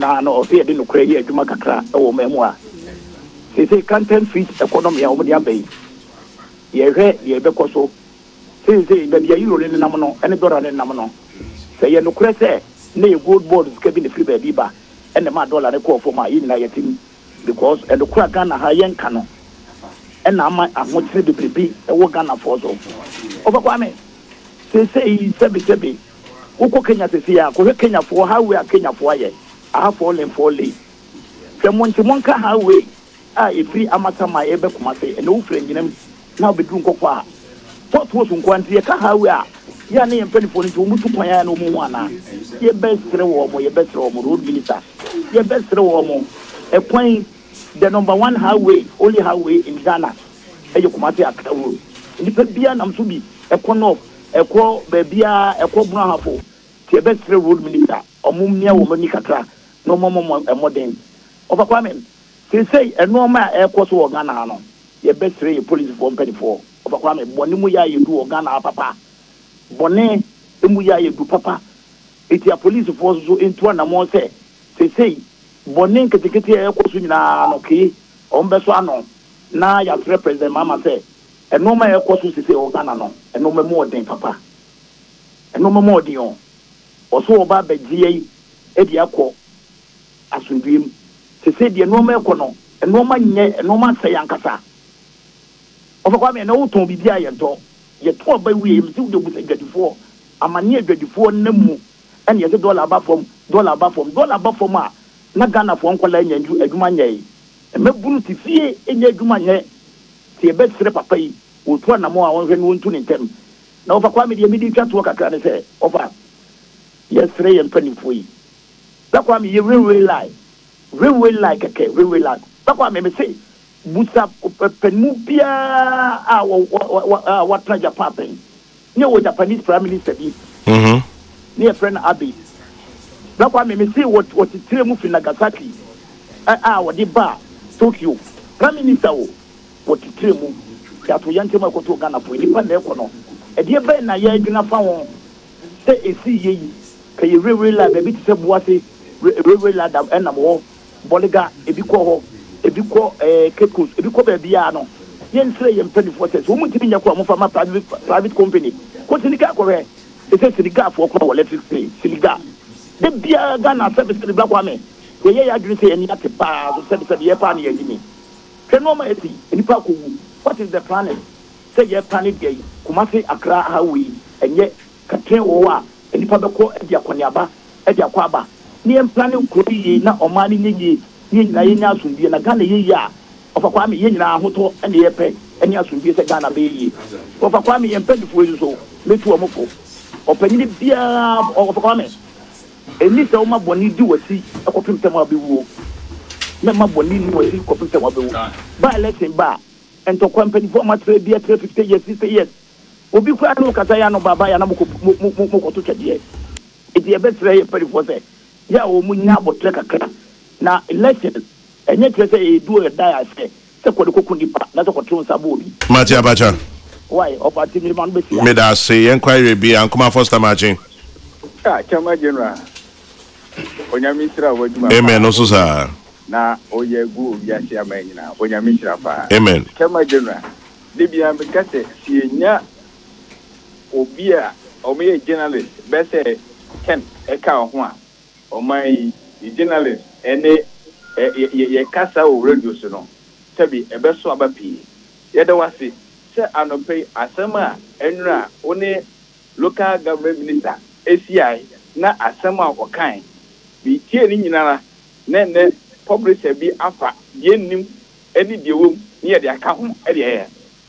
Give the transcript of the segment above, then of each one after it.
na no ofe de no kra ye adwuma kakra e wo mamu a say content fees economy a wo de abai ye hwe ye be koso say be bia euro ne nam no ene dollar ne nam no say ye no kra say na ye gold board ska bi ne free ba ba ene ma dollar ne ko fo ma yi na ye tim because and the kra Ghana ha yen kano ena ama ahotre de bebi e wo Ghana for so obakwa me say sebi uko Kenya say ya ko Kenya for how we are Kenya for ye aha fallen se monka highway e free amatama e be kuma say e no free nyinam na be dun kokwa port was nkwanti e ka highway a ya na yempa ni fo ni mutu kwan ya na mu ana ye best wo mo road minister ye best wo mo e kwan the number one highway only highway in Ghana e kuma say akawo ni pe bia nam so bi e kono e ko be bia e ko bra hafo ye best road minister omum nia wo mani kakra no momo modern obakwa men say enoma e koso wo Ghana no ye best re police for 24 obakwa men boni mu ya yedu wo Ghana papa boni emu ya yedu papa eti a police force so into na mo say boni ketekete e koso nyina no ke ombeso ano na ya president mama say enoma e koso say wo Ghana no enoma modern papa enoma modern oso oba begie e dia ko asundwem se de no ma ekono no ma nye no ma se yankasa ofakwa me na wuton bibia ye to ba wi mi de bu se gadifo amane gadifo namu ene ye dollar ba fom a na Ghana fo nkola nyanju adwuma nyai mebunu ti fie enya adwuma nye ti e betre papa yi wotu na mo a wonhwe no ntu ne ntem na ofakwa me de mi di twato kakra ne se ofa yes re ye mpanifo yi bakwa me ye railway line keke railway line bakwa me say busa penu bia a what Japan pen ne wo Japanese prime minister bi ne friend Abe bakwa me say what tire mu fi Nagasaki wo di ba Tokyo prime minister wo what tire mu ya to yante ma ko to Ghana fo ni pa na ekono e de be na ya adwuna fa won say esi yi kay railway line be ti se buase railway line and mo boliga ebi ko kekos ebi ko be bia no yen sire yem 24 so mu timi nyako mo fa ma private company ko tinika ko re e se tinika fo ko electric siliga de bia Ghana service de black woman ye ya adwene se eni ate pa so service ye pa na ye ni keno ma eti eni pa ko what is the planet say ye planet gay kuma se Accra highway enye katren wo a eni pa be ko e dia koniaba e dia kwaba ni emplanning kuri na omani nyinyi nyina yenya asundie na Ghana yeyi a ofakwa me yenyina ahoto ene yepe ene asundie se Ghana be yi ofakwa me yempedifo so metu omofo opanyini bia ofakwa me eni se o ma boni di wasi akopim tem abewu me ma boni ni wasi kopim tem abewu ba election ba ento companyfo ma tre bia 350 years 60 years obi kwa no kata ya no baba ya na mo ko to twede e betre ye pedifo se ya o munya botre kakra na election enye twese e do e die ase se ko de kokundi pa na to ko tun sabobi Mati Abacha why of atimi man be sia me da say enquiry bi ankoma first imagine chama general onyamisira waduma amen no so sa na oyegu obiase amanyina onyamisira fa amen chama general de bia me kase sienya obia omo journalist be say ken e ka ho a omai journalist ene ye kasa o radio so no tabi ebeso abapi ye da wase se anope asema enura one local government minister ACI na asema okan bi tie ni nyinara ne publisher bi afa ye nim eni de wom ne ye de aka ho e de ye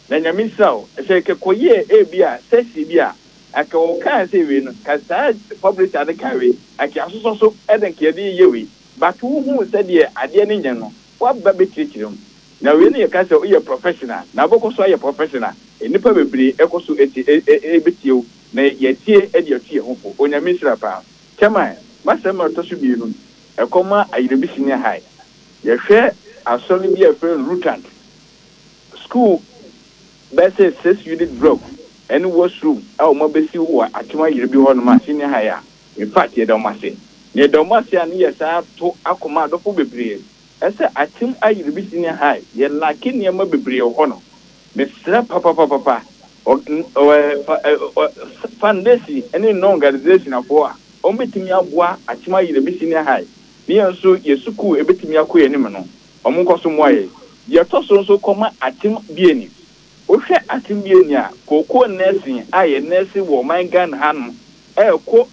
na nyamisa o se ke koye e bia sesi bia aka o kan se we no ka sa publisher de kawe aka asoso e de ke de ye we but who said ye ade ne nyen no wa ba be kirikirem na we ne ka se o ye professional na boko so ye professional enipa bebre ekoso e betio na ye tie e de tie ho fo onyamisira pa kema masema to so bi no e koma ayirebisi ne hai ye hwe asori bi e friend rutant school bese 6 unit block any washroom e o mo besi wo atuma yirebi ho no ma senior hai a in fact ye don ma say ne domasia ne yesa to akoma adofo bebree ese atim ayire bi senior high ye laki ne ma bebree ho no mesra papa foundation any no organization afo a o betimi aboa atim ayire bi senior high ne nso yesuku ebetimi akoye nim no o mo nkoso mo aye ye to so koma atim bieni o hwe atim bieni a Kokrokoo nursing aye nursing wo man Ghana hanu ko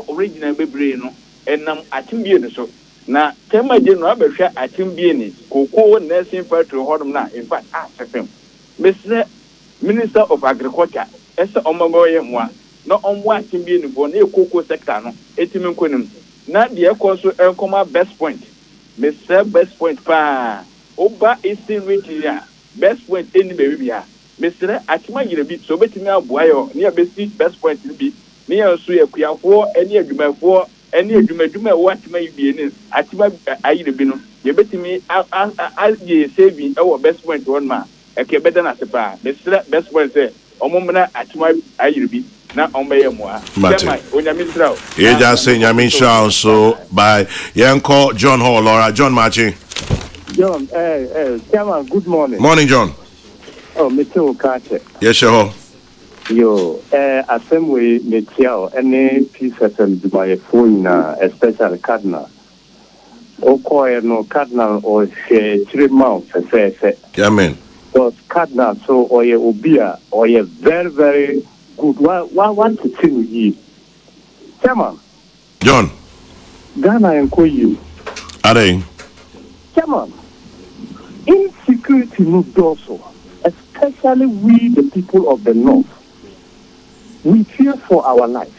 original bebree no enam atim bieni so na tema je no abehwe atim bieni Kokrokoo nursing factory hodom na in fact asefem Mr. Minister of Agriculture ese omaboye moa na omwa atim bieni bo na Kokrokoo sector no etimi nkonim na de ekoso enkoma best point Mr. Best point pa oba eastern region best point any baby bia Mr. Atima yire bi so betimi aboayo ne abesi best point bi ne yanso yakuyafo ene adwumafo ene adwumadwuma wo Atima yibie ne Atima ayire bi no ye betimi ye saving ewo best point one ma eke beda na sepa Mr. Best point say omomna Atima ayire bi na omeye moa tema onyamisra e ja say nyamisha so by yanko John Hall Laura John Machi John, Chairman, good morning. Morning, John. Oh, Mr. Okache. Yes, sure. Yo, assembly, Metiao, any pieces and my phone, especially Cardinal. Okoye no Cardinal or 3 months, yeah, man. Because Cardinal, so or ye Obia, or ye very, very good. What to see you? Chairman. John. Ghana and Koyu. Are they? Chairman. Insecurity moved also, especially we, the people of the North. We fear for our life.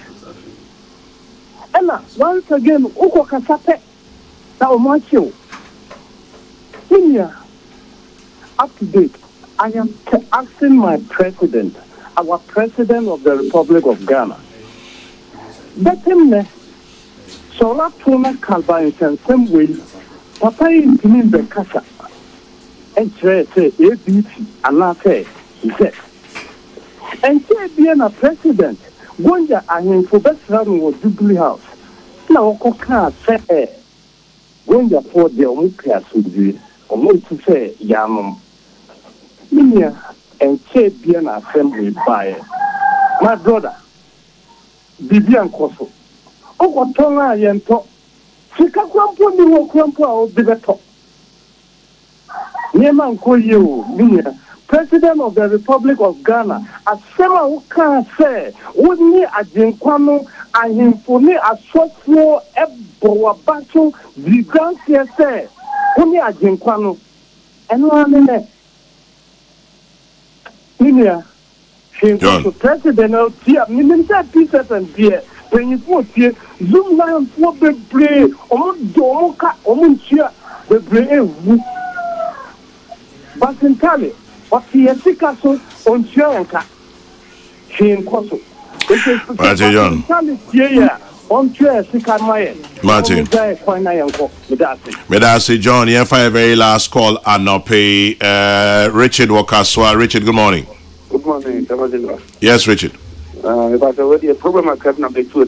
And once again, Uko Kasape, Taomacho. Up to date, I am asking my president, our president of the Republic of Ghana, that him, Sola Tuna Kalba in some way, Papa in the Kasa. And say ABT and not say he said. And say being a president, Gonja and him for best run was Jubilee House. Now Koka say Gonja for the Omupia Sudi, or more to say Yamum. Minia and say being assembly by my brother Bibian Koso. Oh, Tonga Yento. Sikakrampo ni Wokrampo or Bibeto. President of the Republic of Ghana, as someone who can say, would me a jinkwano and him for me a software battle, the grand say, only a jinkwano, and one minute. Minia, she was the president of the Minister Pieces and Beer. When you put here, Zoom line for the brain, almost Domoka, almost here, the brain. But in Tariff, what he has taken on Shanka, she in Koso. Martin John. On chair, Sikamaya. Martin. Medasi John, you have a very last call and not pay Richard Wakaswa. Richard, good morning. Good morning, Tamadilla. Yes, Richard. It was already a problem at Captain Number 2.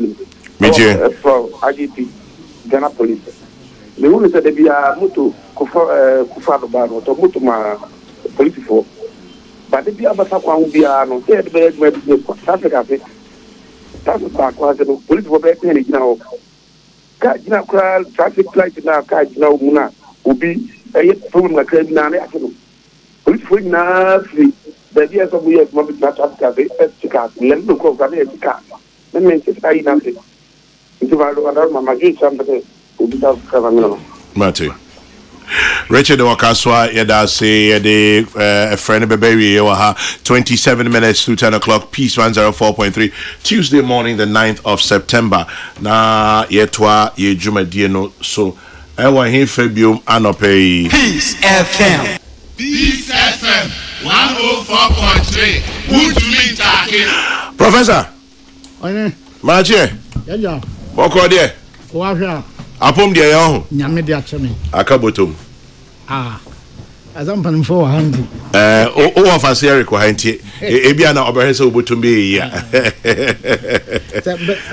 Me too. For IGP, Ghana Police. The woman said they be a Mutu Kufado Bano, to Mutuma police for. But if you have a Sakwa who be a no, say the bed where the Africa, that's back was the police were back in now. Kajina traffic light now, Kajina Muna, will be a problem like Nana. Police for now, the years of years, Mobby Africa, they Chicago, let me go from here to Chicago. Then make it I nothing. Into my Maggie, somebody will be out of Mate. Richard Wakaswa, Yada say a friend of baby, 27 minutes to 10 o'clock, Peace 104.3, Tuesday morning, the 9th of September. Na yetwa ye Juma Dieno, so I want him Fabium Anope. Peace FM. Peace FM 104.3. Who do you talking? Professor. Mache. Yeah. Woko there. Wafia. Apom dia yo. Nyame dia cheme. Akabotom. Azampan for handy. O afase ko hantie. E bia na obehese obotom be ya.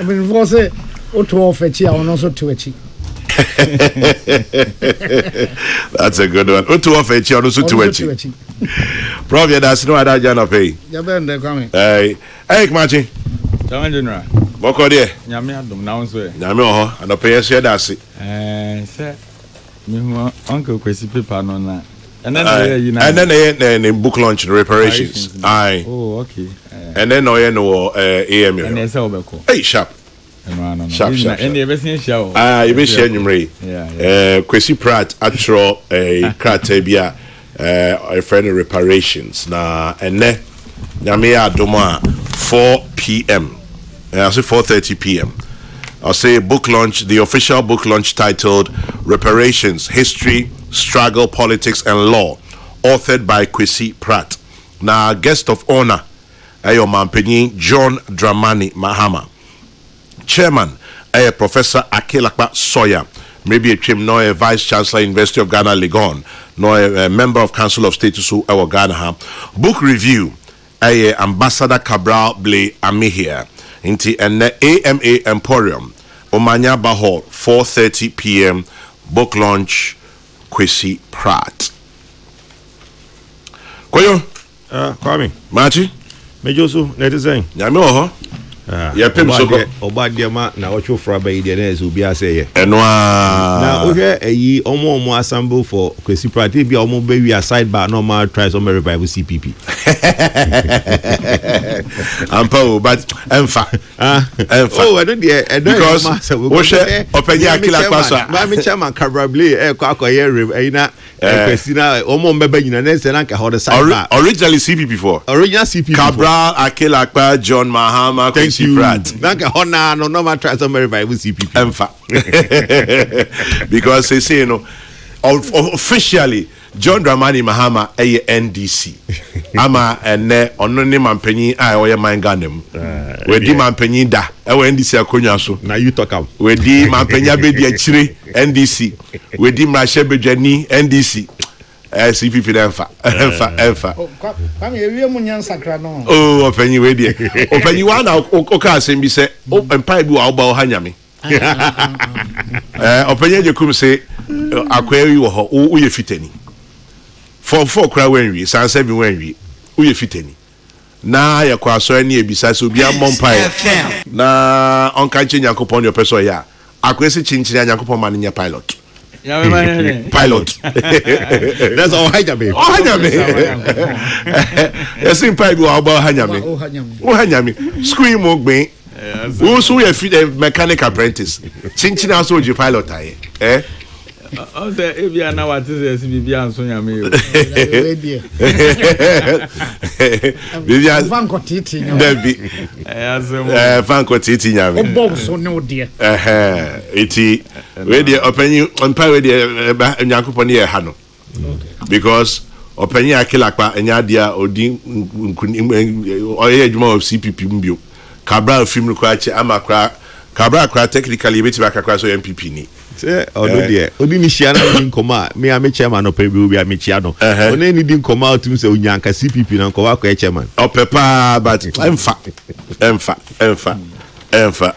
I mean for say Oto ofechi a ono so tuechi. That's a good one. Oto ofechi ono so tuechi. Prof, that's no other jana pay. Ya ben de kwame. Hey Kmachi. Jaman General. Boko de. Nyame adom na won so e. Nyame ho, anope share that se. Se me hu uncle kwesi paper no na. And then the book launch and reparations. Aye. Oh, okay. And then no AM. And there's Obeko. Hey, sharp. Sharp. And the best show. You be sharing your ray. Yeah. Kwesi Pratt actual a kratabia a friend of reparations. Na and then Nyame Adoma 4 p.m. I say 4:30 p.m. I'll say book launch, the official book launch titled Reparations, History, Struggle, Politics and Law, authored by Kwesi Pratt. Now, guest of honor, Ayo Mampenyi John Dramani Mahama. Chairman, Professor Akelakpa Soya. Maybe a chim no a Vice Chancellor, University of Ghana, Legon, no a member of Council of State to Ghana. Book review, Ambassador Cabral Ble Amihia. Into an AMA Emporium, Omanya Bahol, 4:30 p.m. Book launch, Kwesi Pratt. Koyo? Kwame. Machi? Mejosu, netizen. Nyame oho. Ya pem so go. Obadia ma na ocho fra ba ide na ezu bia say ye. Enwa. Na ohwe eyi omo assemble for Kwesi Pratt bi omo be wi aside bar normal try some revival CPP. Ampa but emfa. Emfa. Oh, I don't there. Because we share openya akila kwasa. Ma me chairman Cabrable kwa akoye na Kwesi na omo mbeba nyina na se na nka ho the side bar. Originally CPP before. Original CPP. Cabral Akilakpa John Mahama Kwesi Pratt. Nanka hona no normal try some revival CPP. Emfa. Because they say officially John Dramani Mahama NDC. Ama ene ono ne mampanyi a oye manganem. We di mampanyi da. E we NDC akonya so. Na you talk am. We di mampanya be di achire NDC. We di mrahye bedwani NDC. CPP Emfa. Kwame ewie mu nyansakra no. Oh, opanyi we di. Opanyi wa na oka asem bi se empa bi wa oba o hanyame. Opanyi je kum se akwayi wo ho wo ye fitani. For kra wenwi san 7 wenwi wo ye fitani. Na ya kwa so ani ebisa so bia mompai. Na onka nche Nyankopon your person ya. Akwesi chinchiri Nyankopon man nya pilot. Pilot. That's all hanyame. Oh hanyame. Yes in pipe wa oba hanyame. Oh hanyame. Scream mo gbe. Who so ye fit mechanic apprentice. Chinchiri aso je pilot aye. Oh, the Ebia now what is Bibia and Sonia me. Bibia Vanko Titi. Debbie. Vanko Titi. Bob so no dear. Iti. Where the opinion on power the Yakuponi Hano. Because opinion Akilakpa and Yadia or Dean or Edmo of CPP Mbio. Cabral film required Amakra. Cabral technically bit back across MPP ni. Say odo there odi ni hia na din koma me a me chairman no pe bi obi a me chia no oni ni din koma otum se onyanka CPP na nko wa kwa chairman opepa but emfa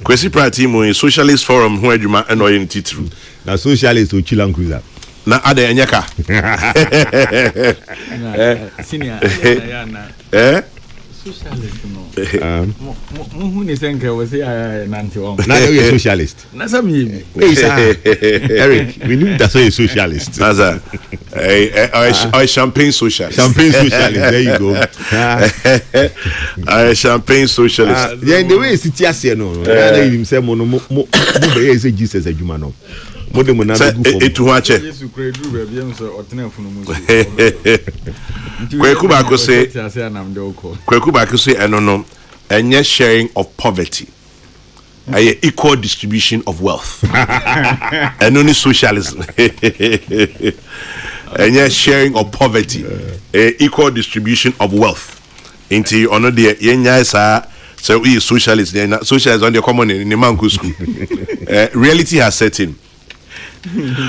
Kwesi Pratt mu Socialist Forum ho adwuma eno yin titru na socialist o chilan cruiser na ada enyaka senior ya na socialist no who ni senke we say nanti on na you socialist na sami Eric we need that say socialist naza champagne socialist there you go champagne socialist yeah the way city ase no na him say mo be say Jesus adwuma no mo de mo na go for etu ho ache Jesus kredu be bia so otena funu mu Kwaku Bako say enono enye sharing of poverty. A equal distribution of wealth. Enoni socialism. Enye sharing of poverty. A equal distribution of wealth. Inti ono de yenya sa so we socialist socialist on the common in the manku school. Reality has set in.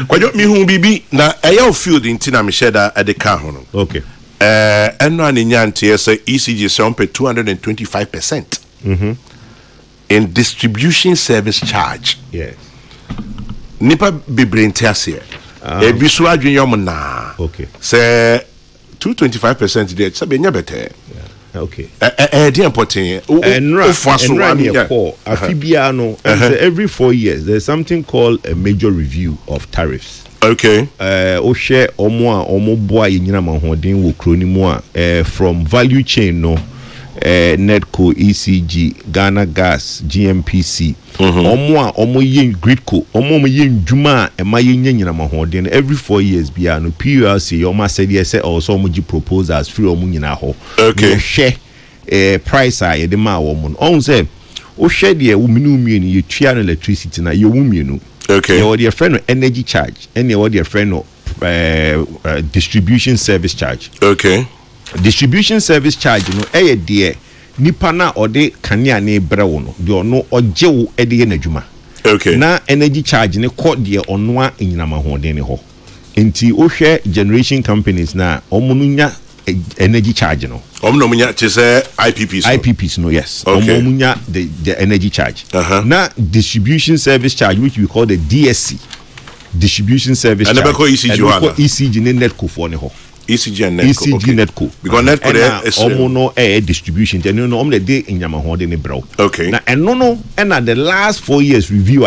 Kwajo mi hu bibi na eya field inti na me share at the car hono. Okay. And no any nyanti say ECG say on 225%. in distribution service charge. Yes. Nipa bibrintiasia. Ebi so adwen yom na. Okay. Say 225% there. Sabe nya better. Okay. The important. Every 4 years there's something called a major review of tariffs. Okay. Share omo boy nyina mahodin wo kroni mu a from value chain no NEDCO, ECG, Ghana Gas, GMPC. Omo yen Gridco, omo yen Juma e ma yen nyina mahodin every 4 years bia no PULC omo said yes also omo gi proposals free omo nyina ho. Okay. Share price a ye de ma wo mo. On say o share de wo minu mienu ye tua no electricity na ye wo mienu. Okay. Your dear friend energy charge and your dear friend distribution service charge. Okay. Distribution service charge no dear nipa na ode kanea ne brewo no de no oje wo ede na adwuma. Okay. Na energy charge ne ko de ono a enyinama hoden ne ho. Enti o hwe generation companies na omununya energy charge no. Omununya che say IPPs. IPPs no, yes. Okay. Omununya the energy charge. Na distribution service charge which we call the DSC. Distribution service charge. And never call ECG one. ECG ne NEDCO for ne ho. ECG and NEDCO. ECG okay. NEDCO. Because NEDCO there is no distribution. Then no omle de inyama ho de ne bro. Okay. Na no and at the last 4 years review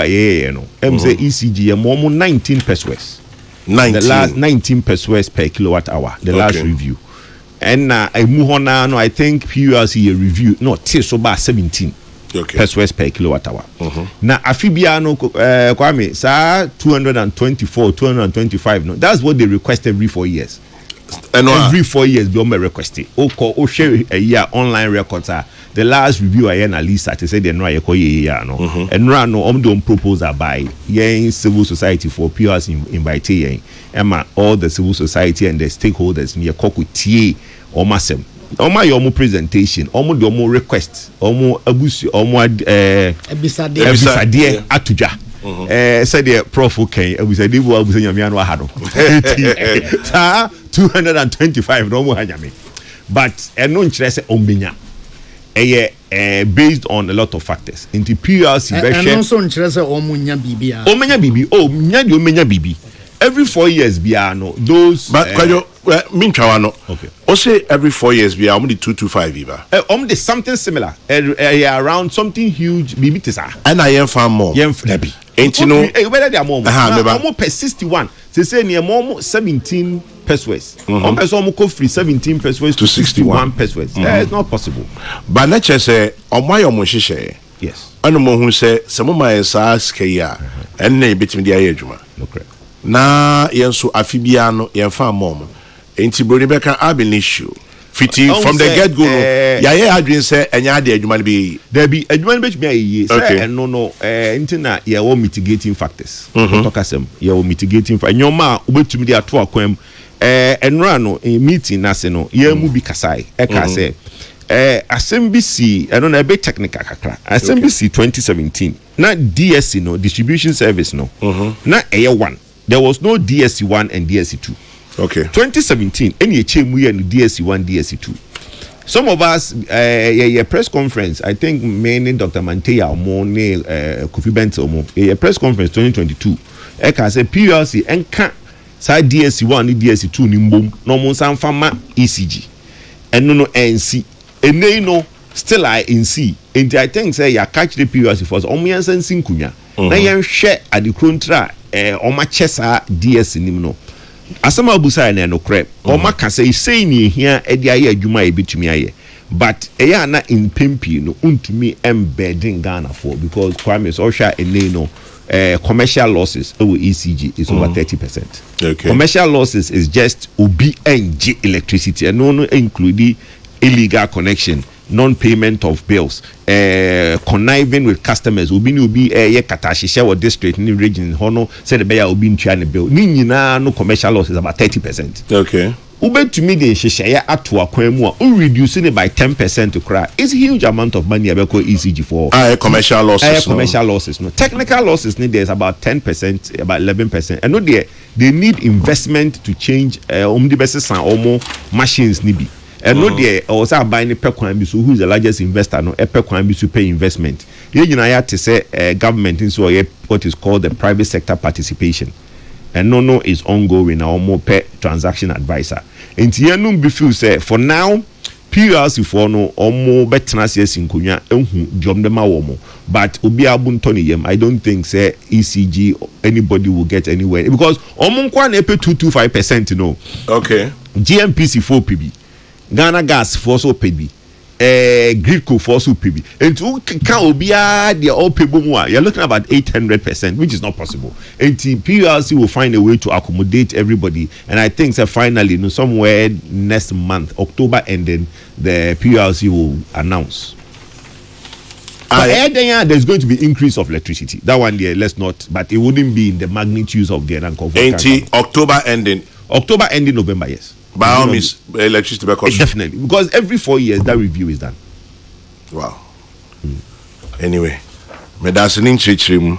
no. Say ECG mo 19 pesos. 19. The last 19 pesos per kilowatt hour. The last review. And muhona no I think PULC review no so ba 17 pesos per kilowatt hour. Na afibia no kwame sa 224 225 no that's what they request every 4 years. And every 4 years be me request it. O share a year online records the last review I at least at say they know I call year no. And no don't propose by yen civil society for PULC invite yen. Emma all the civil society and the stakeholders near kokutie omasem. Oma your presentation, omo the omo request, omo abusi, omo ebisade atuja. Said the prof okay, ebisade wo abusi nyame anu ahado. 225 no mo hanyame. But eno nkyere se ombenya. Based on a lot of factors. Into PULC and also nkyere se omunya bibia. Omenya bibi, nya di omenya bibi. Every 4 years biano those but minchawano okay o say every 4 years bia om the 225 iba the something similar around something huge bibi tisa and I am farm more nabi entino whether they are more per 61 say near more 17 pesos on person ko free 17 pesos to 61 pesos it's not possible but na che say omayo mo hihye yes anu mo hu say some my sa skeya and na betimi dia adwuma no correct na yenso afibia no yenfa mom enti broni beka have an issue fiti from the get go no ya adwin say enya ade adwuma be there be adwuma be be say no enti na ya wo mitigating factors talk asem ya wo mitigating for nyoma obetumi de ato akwam enra no meeting na se no ya mu bi kasai ka say assembly I don't know a bit technical kakra assembly 2017 na DSC no distribution service no na one there was no DSC1 and DSC2. Okay. 2017, any chemu and DSC1, DSC2. Some of us, press conference, I think mainly Dr. Mantea Omone, Kofi Bentomo, a press conference 2022. Eka say PULC enka sa DSC1 and DSC2 nimbom no mon san fama ECG. And no NC. And they know still I in C. And I think say ya catch the PULC for omiansan sinkunya. Na yen share at the contra oma chesa DS nim no asama abusa na no crep oma ka say ni hia e dia ye adwuma e betumi aye but eya na in pempi no untumi embedding Ghana for because Kwame so sha ene no commercial losses ECG is over 30%. Okay. Commercial losses is just OBNG electricity and no including illegal connection, non-payment of bills, conniving with customers. Ubi katashi share what district in the region hono said the beya ubi nchane bill. Ni no commercial loss is about 30%. Okay. Ube to me the share atwa kwemu reducing it by 10% to cry. It's a huge amount of money abeko ECG for commercial losses. Commercial losses. No technical losses need there's about 10%, about 11%. And no they need investment to change omnibus and almost machines nibi. and no there also buying a per kwan bi so who is the largest investor no e per kwan bi so pay investment ye nyina ya to say government in so what is called the private sector participation and no is ongoing na more per transaction advisor enti ye no be feel say for now PLC for no omo betena se nkonya ehu jom dem awomo but obi abunto ne yem I don't think say ECG anybody will get anywhere because omo nkwa na pay 225% no okay GMPC 4 PB Ghana Gas for so PB Gridco for so PB and to can obi they all people more you're looking about 800% which is not possible and PLC will find a way to accommodate everybody and I think that finally somewhere next month October ending the PLC will announce there's going to be increase of electricity that one there let's not but it wouldn't be in the magnitudes of the October ending November yes by all means electricity because definitely because every 4 years that review is done. Wow. Anyway, me that's an inchrim.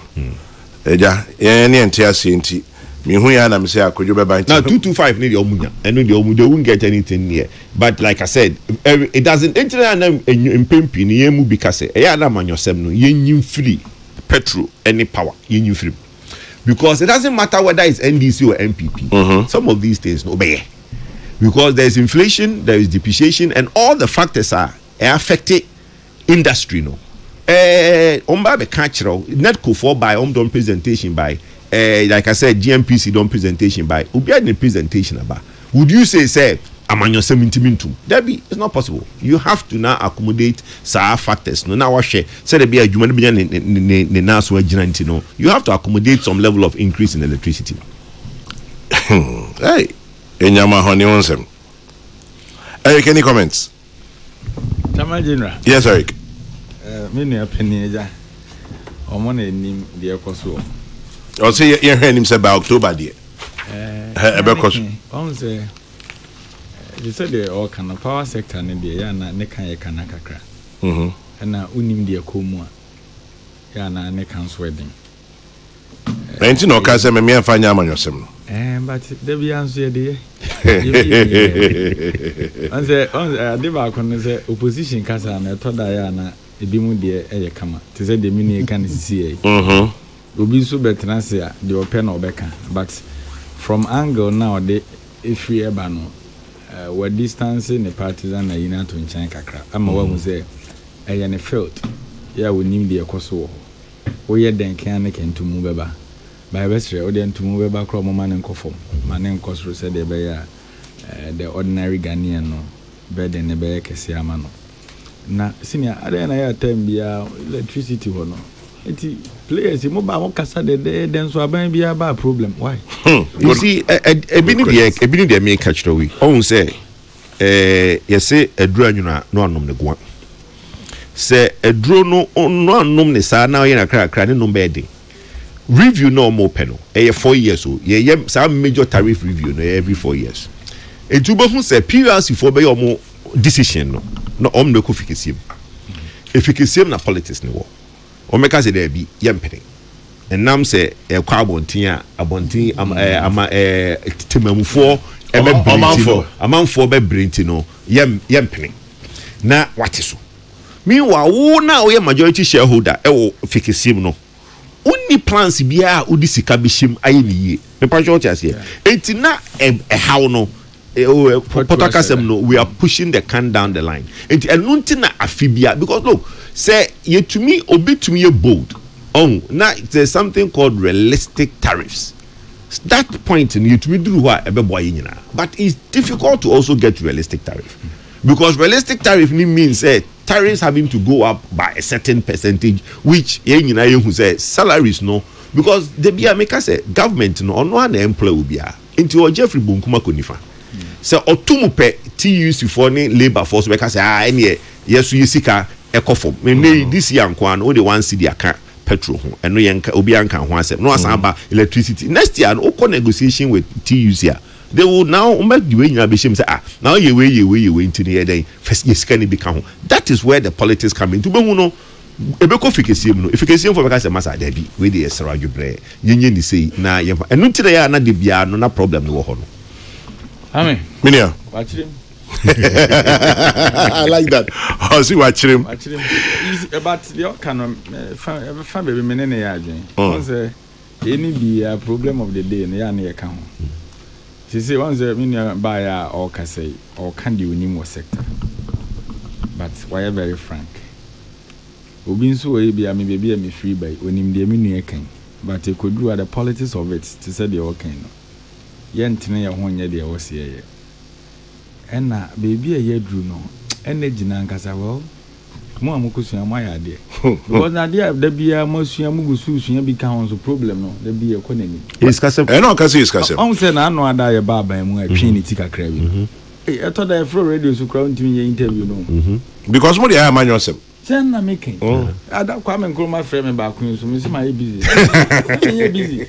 Eja, any anti me hu ya na me say akojo be ban. Now 225 need the omunya. And the omunya they won't get anything here. But like I said, it doesn't enter in pempi ni yemu because e na manyosem no yenyim free petrol any power yenyim free. Because it doesn't matter whether it's NDC or MPP. Some of these things no be. Because there is inflation, there is depreciation, and all the factors are affecting industry. No, Omba be cultural. Netco for by done presentation by, like I said, GMPC done presentation by. Ubia the presentation about. Would you say amanyo 70 mintum? Debbie, it's not possible. You have to now accommodate some factors. No, now what share? Say the be a human being ne naso ejinanti no. You have to accommodate some level of increase in electricity. Hey. Enyama honey onsem. Eric, any comments? Chama General. Yes, Eric. Me ne apeneja. Omo na enim de ekoso. O say you hear him say by October there. Ebekoso. On say you said the all kind of power sector ne de ya na ne kan ye kana kakra. Na unim de ekomu a ya na ne kan so edin. Enti no ka say me amfa nya amanyosem no. But there be answer there. On the back on the opposition casa na to Diana ebi mu de eye kama. Te say the mini can see. Obi so betra say the open obeka. But from angle now the if we eba no we distance the partisan na yina to nchan kakra. Ama wa mu say eye ne field. Ya we nim de ekoso. Wo ye den kan na kentumu beba. By Westray, Odian to move back from man and Kofom. My name Cosro said the ordinary Ghanaian no better than a bear Kesiamano. Now, senior, I didn't time be electricity or no. Players, you mobile Casa de then so I be a bad problem. Why? You see, a bit of me catch the week. Oh, say, you say a drone, no nom the one. Say a drone no nom the sa now in a crack, no bedding. Review no more panel. 4 years old. Some major tariff review every 4 years. A tuber who say PLC for by more decision no no kofikisim. If you can see na politics no war. O make us there be yamping. And nam say a carbon tia abonti timamufo amount for be brintino yamping. Na what is so? Meanwhile, who now a majority shareholder fikisim no. Only plans bia udi sika bishim ayeniye me pa short as here entina how no potokasem no we are pushing the can down the line enti enuntina afibia because look say ye to me obi to me bold now there's something called realistic tariffs that point in you to me do what ebeboy nyina but it's difficult to also get realistic tariff because realistic tariff means tariffs having to go up by a certain percentage, which who say salaries no, because the Biameka say government no on one employee will be into Jeffrey Bunkuma Konifa. So Otumupe TUC for labor force because say yes you sika ecofom. This year kwan o the one city account petrol and no yanka obianka ho asem no asamba electricity. Next year no negotiation with TUC. They will now make the way you be say now you way into the day first yes can become that is where the politics come into but no ebeko fikesium no fikesium for because massa there be we dey esra djubre yenye ni say na enu tire ya na de bia no na problem no ho no amen minia watchim I like that. I see what him. But the kind of family menene ya adwen. Once any be a problem of the day na ya na yeka ho. She say once me buy or can say or can do in more sector. But why are very frank. Obi nso we be am be me free by onim de me nu ekan. But it could do at the politics of it to say the okay no. Yentene ya ho nya de wo se ye. Ena baby a ye dru no. Energy na nkasa well. Mo amokusua mo ya de. Because na de da bia mo sua mo gusu bi ka ho so problem no. Da bia economy. Iskase. No kase iskase. On say na no ada ye ba ban mu atwe ni tika kra bi. I thought that for radio so crowd ntimi ye interview no. Because mo de ya man yourself. Sen na making. Ada kwa me nkroma frɛ me ba kun so me say my busy. Me busy.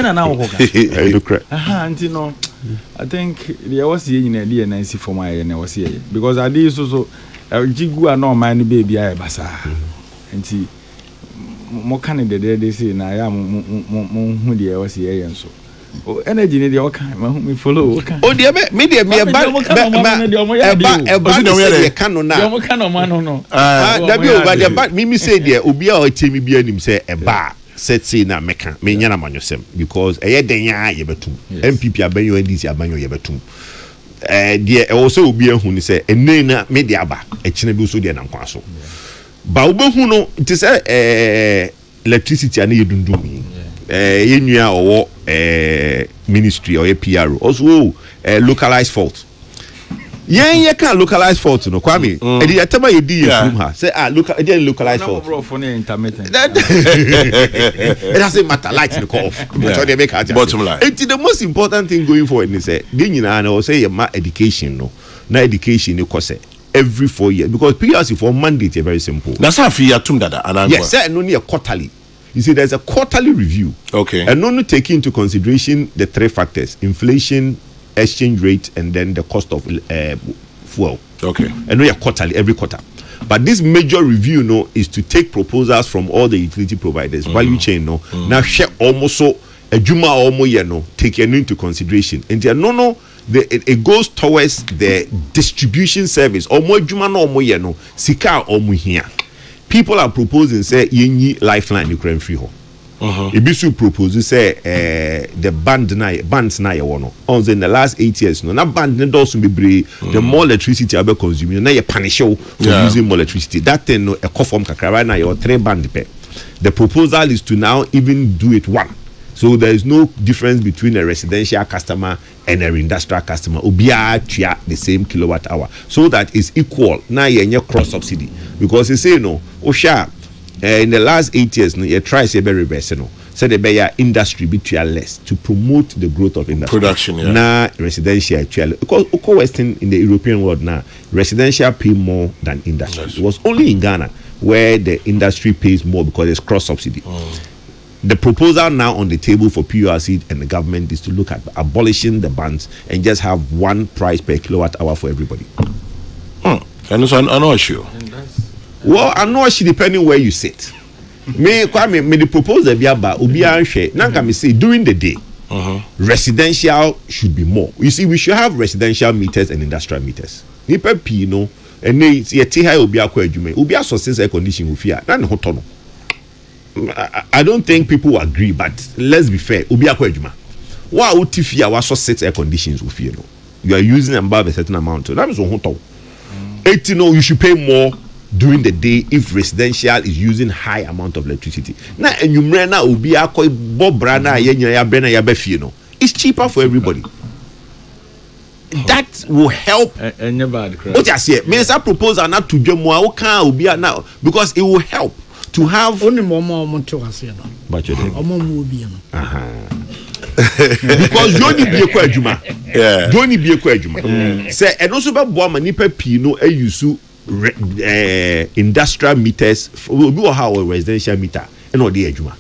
Na wo ko ka. I do cry. Anti no. I think there was ye nyina de na si for my na was ye because I did so jigu no man baby aye basa. Anti mo kan de they say na ya mo hu de was ye so. Energy ni de o kan me follow o kan. O de me de me ba de kan no na. De mo kan no man no. Da bi o ba de ba me say de obi a o temi bi anim say e ba set say na meka me nya na manyosem because e ye den ya ye betum MPP abanyo NDC abanyo ye betum de e wo say obi ehun ni say ene na me de aba e kine bi so de na nkwa so ba obehu no it say electricity ani ye dundum ye nua owo ministry or PRO also localized fault ye can localized fault no Kwame e dey atema ye di ye from her say localized fault it doesn't matter light the off but they make it bottom line it's the most important thing going forward is say dey nyina na say my education no na education e cost every 4 years because PRC for mandate is very simple that's how fi atum dada yes say no near quarterly. You see, there's a quarterly review. Okay. And only taking into consideration the 3 factors: inflation, exchange rate, and then the cost of fuel. Okay. And we are quarterly, every quarter. But this major review, no, is to take proposals from all the utility providers, value chain, no. Now share almost so a juma almost no taken into consideration. And there no. It goes towards the distribution service. Almost juma no almost no sika almost here. People are proposing say yenyi lifeline Ukraine free ho. Ibisu propose say the bands na ye wono. On in the last 8 years no na band ne do so bebre the more electricity abe consuming na ye punish you for using more electricity. That thing no e conform kakra right now your 3 band pe. The proposal is to now even do it 1. So there is no difference between a residential customer and an industrial customer. Obia tia the same kilowatt hour, so that is equal. Now you cross subsidy because you say no. Osha in the last 8 years, no, you try say be reverse no. So the better industry be less to promote the growth of industry. Production, yeah. Now residential because Western in the European world now residential pay more than industry. It was only in Ghana where the industry pays more because it's cross subsidy. The proposal now on the table for PURC and the government is to look at abolishing the bans and just have 1 price per kilowatt hour for everybody. And so I know issue. Well, I know she depending where you sit. Me the proposal be about obi anhwe. Nanka me say during the day. Residential should be more. You see, we should have residential meters and industrial meters. Nipa P no and ye ti ha obi akwa adwuma. Obi asources air condition wo fia. Na ne hoto no. I don't think people will agree, but let's be fair. Obi akwa adwuma. Wa utifia wa so 6 air conditions wo fia no. You are using above a certain amount. So that means hoto. 80 no, you should pay more during the day if residential is using high amount of electricity. Na enyumre na obi akwa bobra na ye nya ya brena ya be fie no. It's cheaper for everybody. That will help. What you say? Me say proposal na to dwemu a wo kan obi na because it will help to have only more to us, you know. But you know. Because you only be a kwajuma. Yeah. You only be a kwajuma. Say and also be boa manipa pi no e use industrial meters we will have a residential meter and all the adwuma.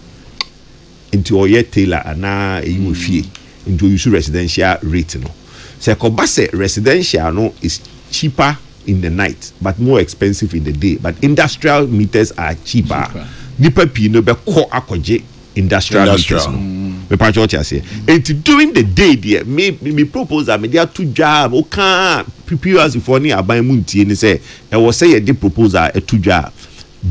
Into oye tailor ana e wo fie into use residential rate no. Say ko ba say residential no is cheaper in the night but more expensive in the day, but industrial meters are cheaper. Nipa pi no be ko akoje industrial meters no. me patch what you say and during the day there me propose that me there two job o can prepare as for ni aban mu ntie ni say e was say the proposal a two job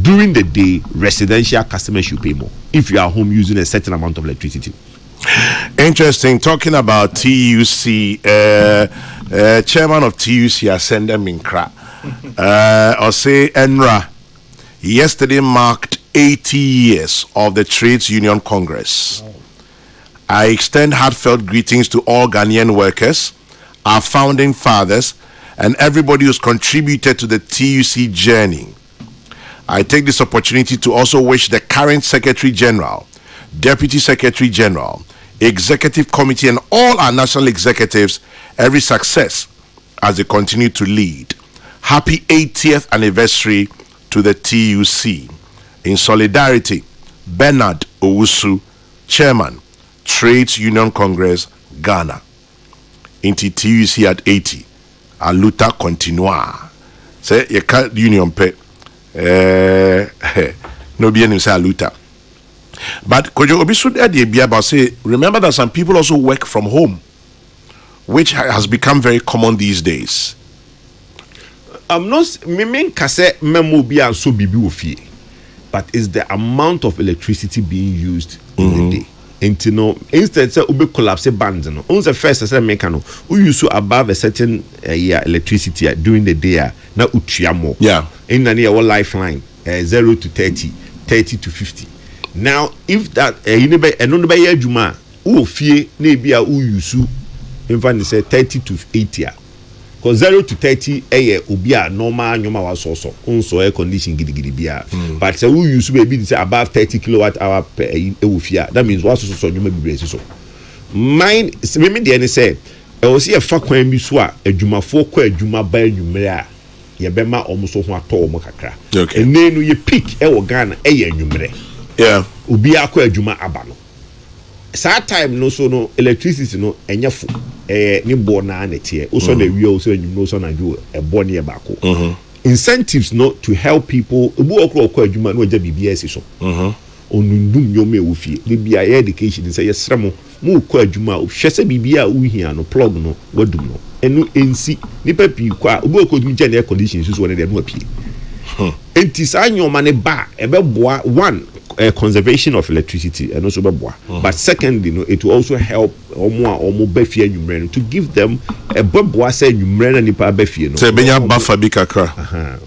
during the day residential customers should pay more if you are home using a certain amount of electricity. Interesting. Talking about TUC, chairman of TUC Ascenda Minkra, or say Enra, yesterday marked 80 years of the Trades Union Congress. I extend heartfelt greetings to all Ghanaian workers, our founding fathers, and everybody who's contributed to the TUC journey. I take this opportunity to also wish the current Secretary General, Deputy Secretary General, Executive Committee, and all our national executives every success as they continue to lead. Happy 80th anniversary to the TUC. In solidarity, Bernard Owusu, Chairman, Trades Union Congress, Ghana. Inti TUC at 80. A luta continua. Say, you can't union pay. No be any say a luta. But could you say, remember that some people also work from home, which has become very common these days. I'm not kase memo bi and so bibi ofie, but it's the amount of electricity being used in the day. And you know, instead say ube collapse bands no. On the first say make no, we use above a certain electricity during the day na utua more. Yeah. In na near lifeline 0 to 30, 30 to 50. Now if that you know be eno be adwuma o fie na bia o use in fact say 30 to 80. Because 0 to 30 obi a normal nyoma wa so unso air condition gidigidi bia. But say we use be say above 30 kilowatt hour per fie. That means what so nyoma bi so. Mine me dey say e o see e fa kwan bi so a adwumafo kɔ adwuma ba anwumere a ye bema omuso ho atɔ omo kakra. Okay. Enenu ye peak e wo Ghana e ye anwumere. Yeah. Obi akɔ adwuma aba no. Saa time no so no electricity no enyefo ni bo na netie also na wi also enyum so na jo e bo ne e bako incentives no to help people ebu okro adwuma no agya BBS so onundum nyome wo fie de bia education say yesremo mu kɔ adwuma o hwese bibia wo hia no plug no wadum no enu ensi nipa pi kwa obu okodum gya na air condition so ne de no apie enti saa nyoma ne ba ebeboa one conservation of electricity and also beboa but secondly you know, it will also help omo befie anwumere to give them a beboa say anwumere na nipa befie no say benya buffer bi kakra.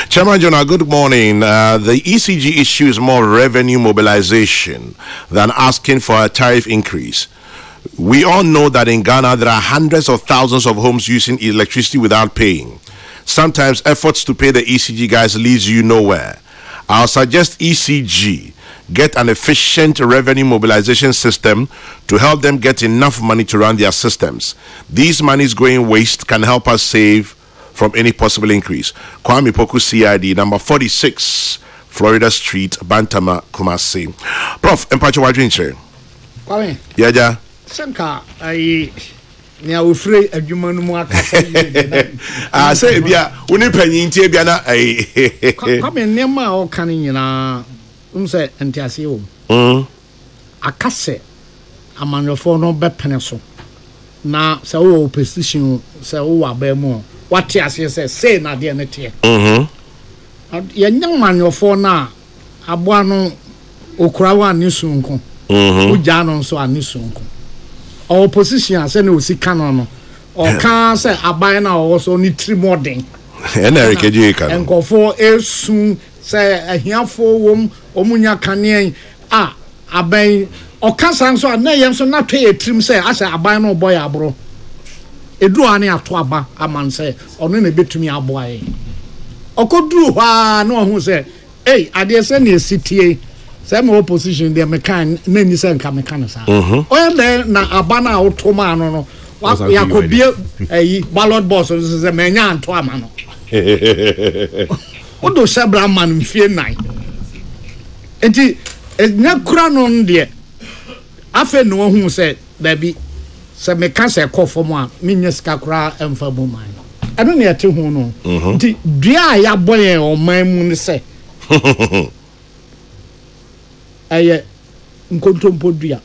Chairman Jonah, good morning. The ECG issue is more revenue mobilization than asking for a tariff increase. We all know that in Ghana there are hundreds of thousands of homes using electricity without paying. Sometimes efforts to pay the ECG guys leads you nowhere. I'll suggest ECG get an efficient revenue mobilization system to help them get enough money to run their systems. These monies going waste can help us save from any possible increase. Kwame Poku CID, number 46, Florida Street, Bantama, Kumasi. Prof, Empacho Wadrinche. Kwame. Yeah. Senka, Nia we free adwuma no mu aka say bia woni panyin tie bia na Kwame nema o kan nyina unse entiase wo akase amanrofo no bepene so na se wo opposition se wo aba mu wate ase se na de ne tie ya nyamanrofo na aboa no okura wa ni sunko uja no so ani sunko opposition ase na osika no o kan se aban na o so ni tri modern Enrique Jika enkofo esu se ahiafo wom omunya kanea aban o kan san so na yen so na twe etrim se ase aban no boy abro edu ani ato aba aman se ono na betumi aboaye okoduru ha na ohun se ade se na esitie se me opposition de mekan na ni se nka mekan sa oyele na abana automa no yakobie ballot box se menya anto ama no odo sebra man mfie nine enti enya kura no de afa no ohun se da bi se mekan se kofo mo a menya sika kura emfa bo man ado na yete hu no enti dua ya boye o man mu ne se eye nkontompo dua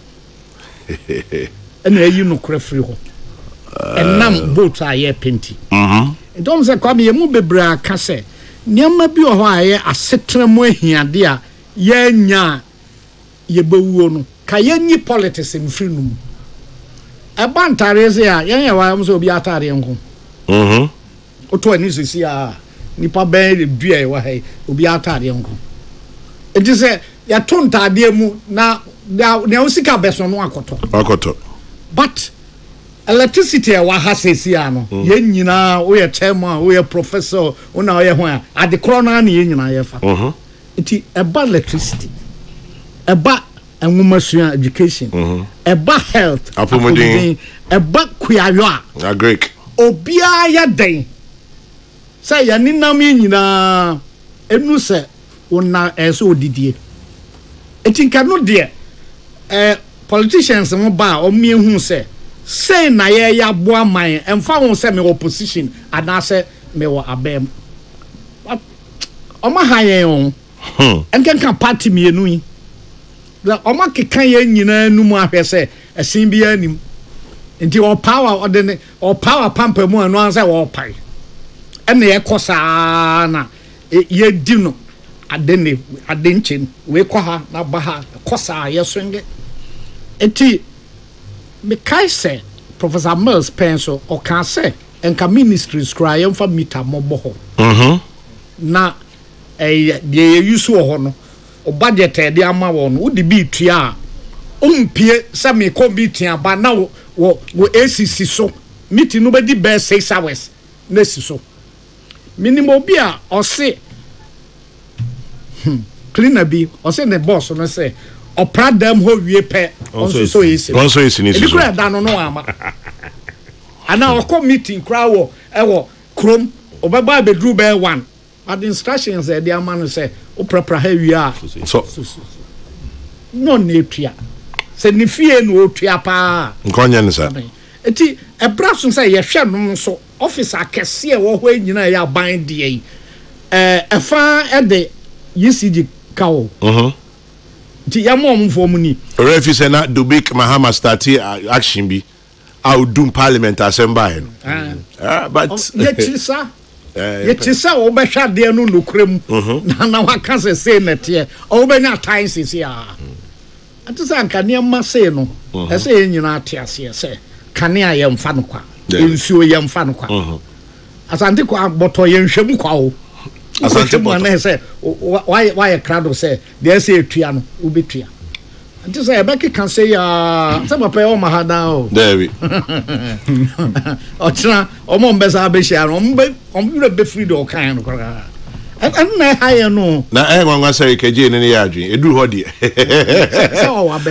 ɛna ayi no kora free ho ɛnam vote a yɛ penti don't say kwame ye mu bebra ka se niam bi o ho a ye asetra mu ahiade a ye nya ye bewuo no ka ye nyi politics mfiri num e ban tare se a ye wa am so obi atare nko o to ani sisi a nipa ben dua e wa hai obi atare nko e ti se ya to ntade mu na usika beso no akoto but electricity wa ha sesi ano ye nyina wo ye chairman wo ye professor wo na wo ye ho a ade kro na ye nyina ye fa iti eba electricity eba enwomasua education eba health apomodin eba kuayo a Greek obia ya den say ya ninam nyina enu se wona eso odidie iti nka no de politicians mo ba o mi hu se say na ye ya boa man emfa won say me opposition and say me wo abem o ma hayen on enkan party me enu yi la o ma kekan ye nyina enu mu ahwe say esin bi anim nti o power o power pampa mu anu an say wo pai ene ye kosa na ye di no adenchin we kwa ha na ba ha kosa ye swenge enti me kai say Professor Mills penso o kan say enka ministries cry em fa meter mobo ho na de use wo ho no o budget e de ama wo no wo de bi tua ompie say me ko bi tua ba na wo ACC so meeting no be di be 6 hours na si so minimum bi a o say cleaner bi o say the boss no say opra dem ho wie pe onso so esi ni so e da no ama ana o ko meeting kra wo e wo krom obeba bedru be 1 but the instructions e dey man say o prepare ha wie a so no netua se ni fie no otua pa nkonya ne sa eti e braso say ye hwe no so officer kese e wo ho nyina ya ban de yi e fa e de UCG kawo ti ya mo mfo mu ni refi se na Dubik Mahama starti action bi au dum parliament assembly but yetisa wo be hwa de no nokrem na waka se na te o be nya time sisi a atisa anka ne ma se no ese nyina ate ase se kane a ye mfa no kwa ensuo ye mfa no kwa asante kwa boto ye nhwem kwa o asante mo na say why crowd say they say etua no ubetua until say ebeki can say ya say papa o mahada o David otra o mo mbesa be share o be free do kan no kra na high no na nwanwa say keje ne ya adwen edu ho de so wa be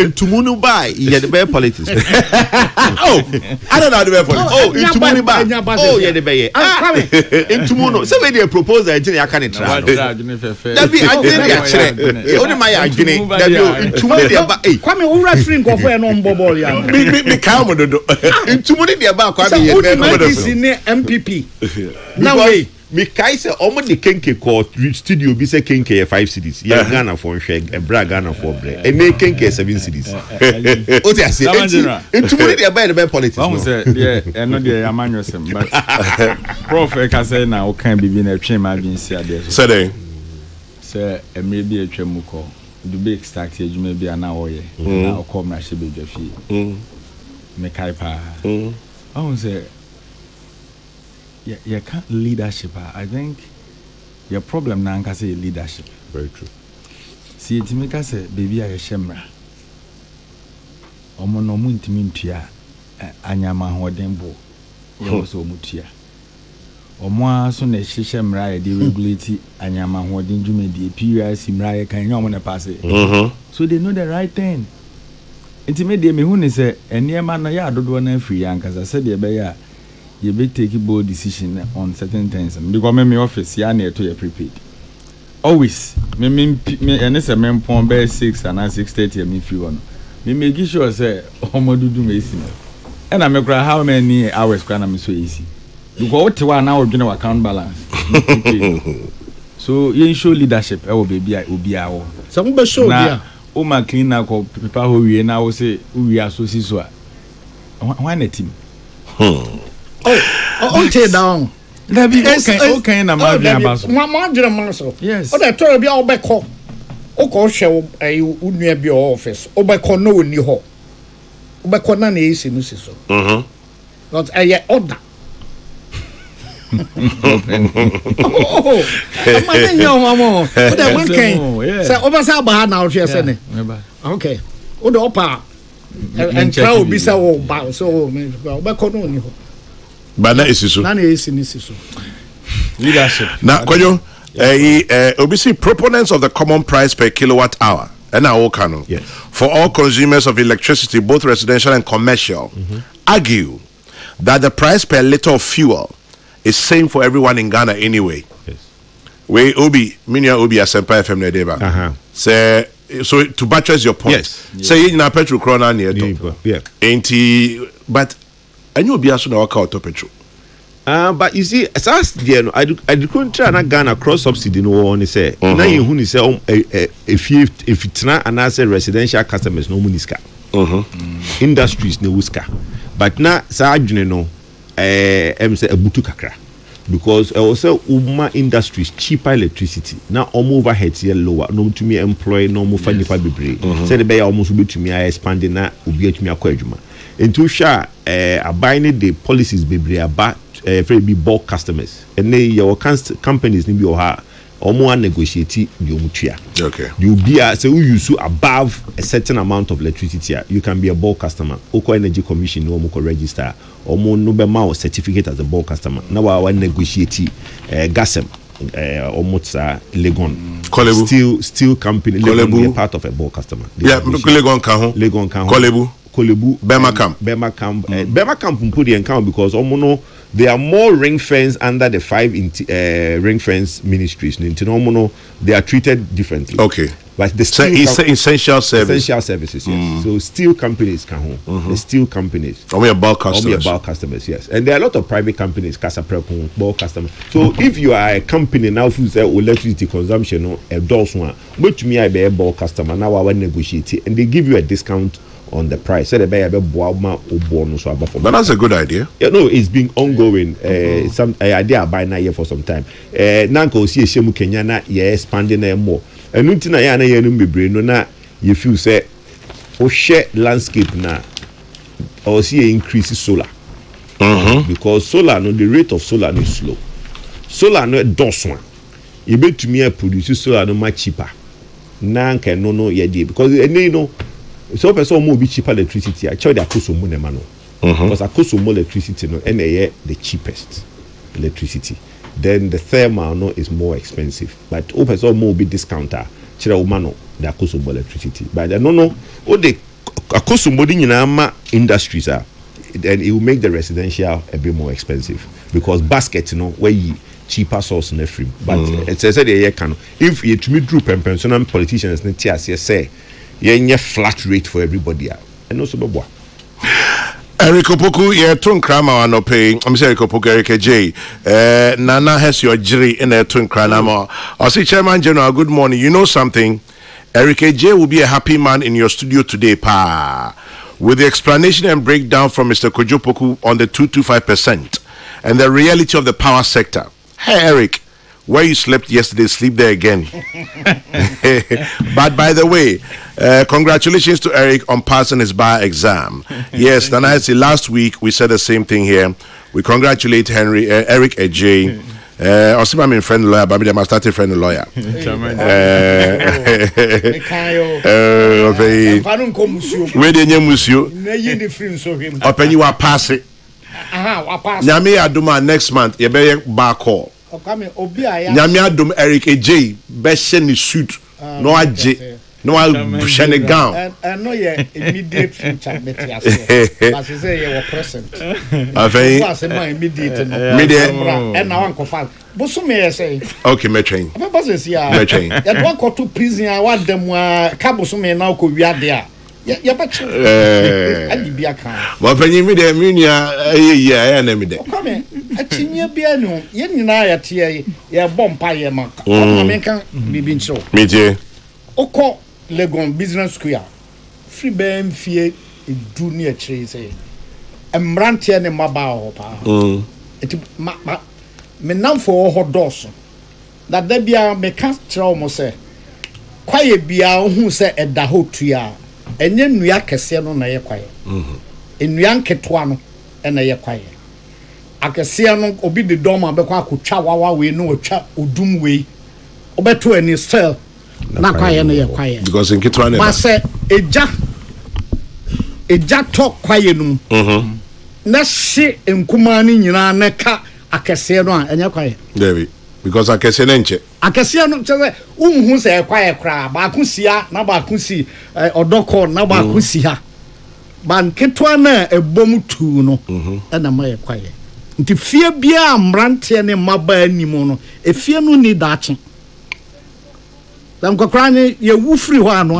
entumunu bai ye the be politics oh I don't know the be politics oh entumunu bai oh ye the be entumuno say we dey propose that you can try that be adwen ya kire only my adwen that you entumunu dey ba eh kwame wo referee nkofo e no mbobol ya me ka mo dodo entumunu dey ba kwame ye be no MPP now we me kai say omo de kenke ko studio bi say kenke 5 cities ye Ghana for hwe ebra Ghana for bre e me kenke 7 cities o ti ase entumuni de buy the politics no say yeah eno de yamanyo sem but prof e ka say na o kan bibi na twen ma bi nsi ade so say emre bi atwa mu ko do big start ejuma bi ana wo ye na o kom na hye be dwafi me kai pa I say you can't leadership. I think your problem now can say leadership. Very true. See, it make us say, baby, I shemra. Omo no muntimi ntua anyama hodembo. Yo so mutia. Omo aso na shemra ya dey regulate anyama hodin dwumedi PUIC mra ya kan omo na pass. So they know the right thing. Intimate me hu ne say eniema na ya dodo na afiri ankasa say de be ya you be take bold decision on certain things because me office ya na to you prepared always me and say me pon be 6 and 6:30 me free one me make sure say omodudu me isi and I me cry how many hours cry na me so easy because what one now we account balance so you show leadership e wo baby obi awo some be show dia ma cleaner ko paper ho wie na wo say we asosi so a why na team take down that be okay na ma bia ba so ma jira ma so yes o da to bia obekọ o ko hwe unua bia office obekọ no oni ho obekọ na esi no si so but order okay. Oda opa and try to be so about so but that is so. Leadership. Now, Kojo, obviously proponents of the common price per kilowatt hour. And now yes. For all consumers of electricity, both residential and commercial, argue that the price per liter of fuel is same for everyone in Ghana anyway. Yes. We Obi, Minya Obi Asempa FM Nedeba. Say so to buttress your point. Yes. Say in a petrol krona near top. Yeah. Ain't he, but and you be also na work out petrol. But you see, as there, I couldn't try na Ghana cross subsidy no one say. Now you who say if it's not an answer residential customers no muniska. Industries no wuska. But now sa adwene no say abutu kakra. Because also Uma industries cheaper electricity. Now overheads here lower. No to me employ no more funny for bebre. Say the bay almost be to me expanding na ubi to me akwadwuma. Into sha abiding the policies bebre about very big bulk customers. And they your companies ni bi oha omo negotiate the omutua. Okay. You be say you use above a certain amount of electricity, you can be a bulk customer. Oko Energy Commission no mo register. Omo no be ma certificate as a bulk customer. Now I negotiate gasem almost Legon steel company Legon be a part of a bulk customer. Yeah, Legon can Kolebu Bema Camp put the account because no there are more ring fence under the 5 ring fence ministries. They are treated differently. Okay. But the steel essential services. Essential services, yes. So steel companies can the steel companies. Only about customers. Only about customers, yes. And there are a lot of private companies, Casa Prepon, bulk customers. So if you are a company now who say electricity consumption a dose one, which me I be a bulk customer, now I will negotiate it and they give you a discount on the price. So but that's a good idea. Yeah, no, it's been ongoing. Some idea by now for some time. Nanko see Shemu Kenya na expanding more. And until I na no na you feel say share landscape na or see increase solar. Because solar no the rate of solar is slow. Solar no does one. You bet to me produce solar no much cheaper. Nanka no because you know. So person more be cheaper electricity. I charge the cost more man. Because a cost more electricity no and the cheapest electricity. Then the thermal no is more expensive. But person more be discounter. Chira umano the cost more electricity. But no the cost more in industries are. Then it will make the residential a bit more expensive because basket where you cheaper source in the free. But it says that if you to me group and pension politicians say yeah, flat rate for everybody. And also, Eric Opoku, yeah, Tun Krama no pay. I'm saying Eric Opoku, Eric J. Nana has your jury in a Tun Kranama. I say, Chairman General, good morning. You know something? Eric J will be a happy man in your studio today, pa. With the explanation and breakdown from Mr. Kojo Poku on the 225% and the reality of the power sector. Hey, Eric. Where you slept yesterday, sleep there again. But by the way, congratulations to Eric on passing his bar exam. Yes, Nana, I say last week we said the same thing here. We congratulate Eric Ejay. Also, I'm a friend lawyer, but I'm a starting friend lawyer. Where the name was you? Open you are passing. Nyame Aduma next month, you better bar call. Nyame Adum Eric Ej be ni suit no aje no shine gown and no ye immediate future metias but say you were present afei was my immediate no me and now uncle fall bosume say okay me train me boss ya me train ya do go to prison a wa dem ka bosume na ko wiade a ya ba chi adibia kan wa panyi me de me nua ya na me de come achinya bia no ye nyina ya tie ye bompa ye ma na me kan bibi ncho me je oko Legon Business Square. Free bam fie do near tree say. And Brantia and Mabao. It me now for hot doors. That there be a mechanic almost say. Quiet be our who say at the hotel. And then we are Cassiano na quiet. In Yanke Twano and a quiet. Akasiano obi the doma be kwa kucha wawa we no cha odum we obeto any style na kwaye na ye kwaye because in Kitwane ba say eja talk kwaye num na hye nkuma ni nyina na ka akase no a enya kwaye David because akase na nche akase no che unhu se kwaye kra ba kusia na ba kusi odoko na ba kusi ha ban ketwa na ebom tu no na ma ye kwaye nti fie bia mbrante ne maba animu no efie no ni dache dan kokra ne ye wufri ho ano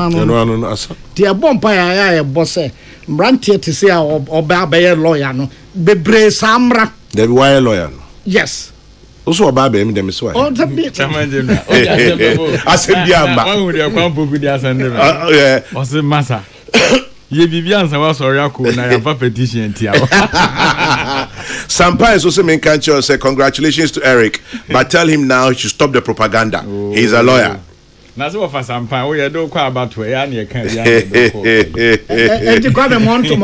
asa ti e bompa ya ye bose mbrante te se oba abaye lawyer no bebre samra there be why lawyer no yes also oba be dem so oh the bit asem bia mba wan hu de kwampo gudi asande yeah o se masa ye bibiansa wa sorry akọ na ya fa petition tia Sampa is also main country say congratulations to Eric, but tell him now he should stop the propaganda. He's a lawyer. Na so for Sampa, we do kwa about we ya na e kan ya e kwa be monto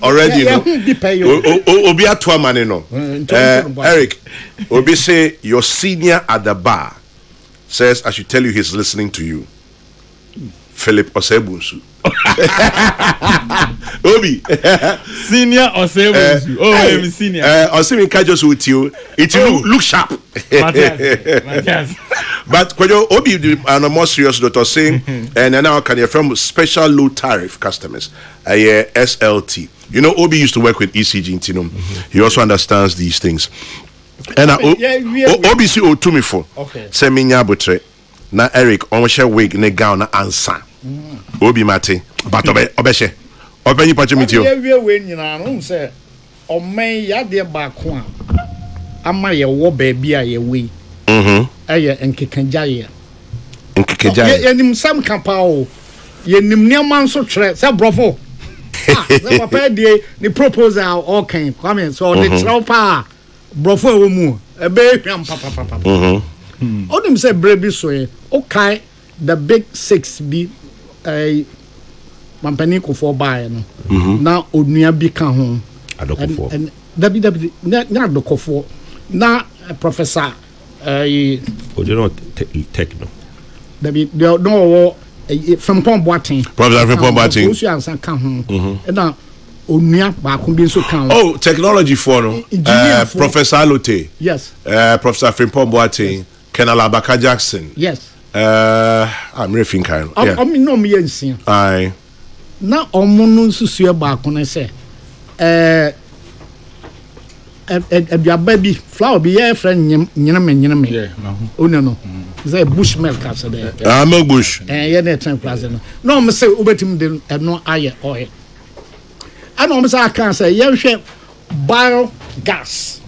already no obi ato amane no Eric obi say your senior at the bar says I should tell you he's listening to you. Philip Osebunsu. Obi senior Osebunsu. I'm senior. Osemi Kajos with you. It look sharp. Matthias. But when you Obi on a more serious note saying and now can you from special low tariff customers SLT. You know Obi used to work with ECG in Tinum. He also understands these things. And Obi see Otumi for. Seminya Butre. Na Eric on share wig ne gown na answer. Obi mate but obeshe obenyi pacho mitio we nyina no say omen ya de ba ko a ama ye wo ba bia ye we eye enkekanjaye ye nim sam kapa o ye nim niam so twere say brofo say papa de ni proposal all kind come so the trao pa brofo wo mu e be hwam papa onim say brebi so e okay the big 6 be mampani ko for buy no na onua bi ka ho adokofo and na adokofo na professor not techno dabi no from Pom Boatin professor from Pom Boatin so ansa ka ho na onua ba ko bi so ka oh technology for no professor Lote yes professor from Pom Boatin Kenala Baka Jackson yes I'm refing kind. Yeah. I mean no me yensia. Aye. Na omono nsusue ba ko ne se aduaba bi flower bi ye friend nyiname yeah ono no say bush milk as there milk bush ye na ten plus no me say obetim de no aye oil and o me say aka say ye hwe biogas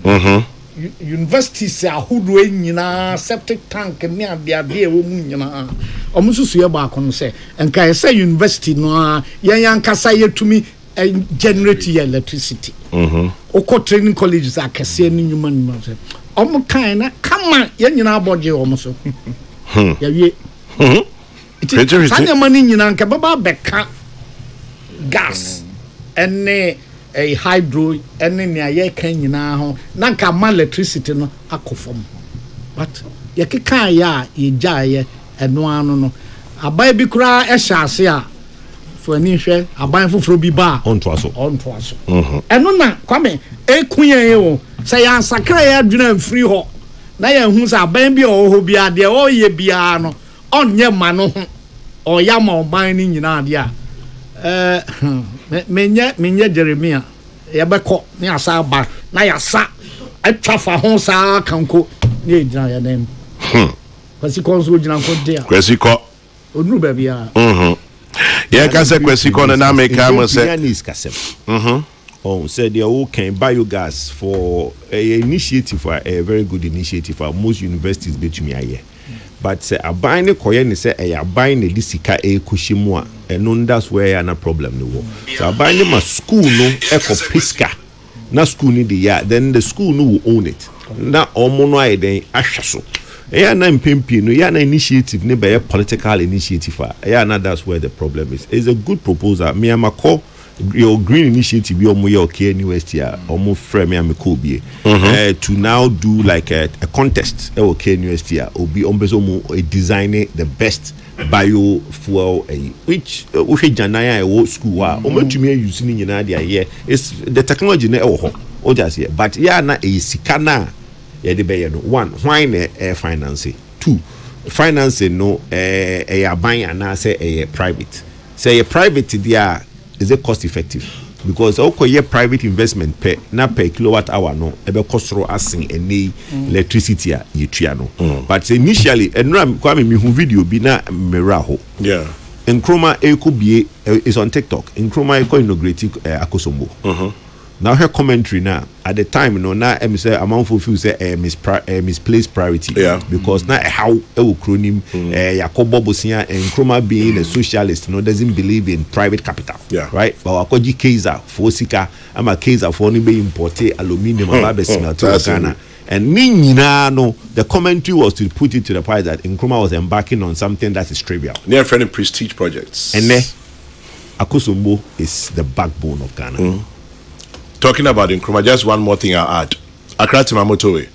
universities ahodo nyina septic tank ni ade wo mu nyina omususu ba ko no se enka say university no yan yankasa yetumi generate electricity oko training colleges akase ni nyuma ni se omu kan na kama yan nyina aboje omu so ya wie sanya mani nyina nka baba beka gas ene a hydro ene ne aye kan nyina ho na nka ma electricity no akofom but ye keka ya ye jaye eno anu no abai bi kura e hyase a for ani hwe aban foforo bi ba onto aso eno na kwame ekuyen ye wo say ya sakra ya dwuna free ho na ya hu sa aban bi o ho bi ade o ye bia no onye ma no ho o ya ma oban ni nyina ade a menye Jeremia ya beko ni asa ba na ya sa atwafa ho sa kanko ni ejina ya dem kwasi konso ejina ko dia kwasi ko onu ba bia ya ka se kwasi ko na make am say oh said they all can biogas for a initiative a very good initiative for most universities betumi aye but say aban ne koye ne say e aban ne di sika e kohyimu a eno that's where na problem no wo so aban ne ma school no e ko piska na school ni di ya then the school no will own it na omo no ayeden ahwe so yeah na mpempi no yeah na initiative ne be political initiative yeah na that's where the problem is. It's a good proposal me amako your green initiative be omo okay university omo frame me amako bie to now do like a contest okay university obi ombezo mo designing the best biofuel which we janaya e school omatumi use ni nyina dia here is the technology na e wo ho o just here but yeah na e sika na ye de be no one why na finance two financing no aban ana say private say private dia is it cost effective because okoye private investment per kilowatt hour no ebe kosoro asin ene electricity a yetua no but initially enra kwa me hu video bi na mera ho Nkrumah ekubie is on TikTok. Nkrumah eko inaugurate Akosombo now her commentary now at the time no na em say amount for feel say misplaced priority because now how cronim Yakobo Bosia and Nkrumah being a socialist doesn't believe in private capital right but akoji Kaiser for sika ama Kaiser for ni be importe aluminium ababe smelter Ghana and no the commentary was to put it to the point that Nkrumah was embarking on something that is trivial near friendly prestige projects and Akosombo is the backbone of Ghana. Talking about Nkrumah, just one more thing I'll add. Accra to Motorway,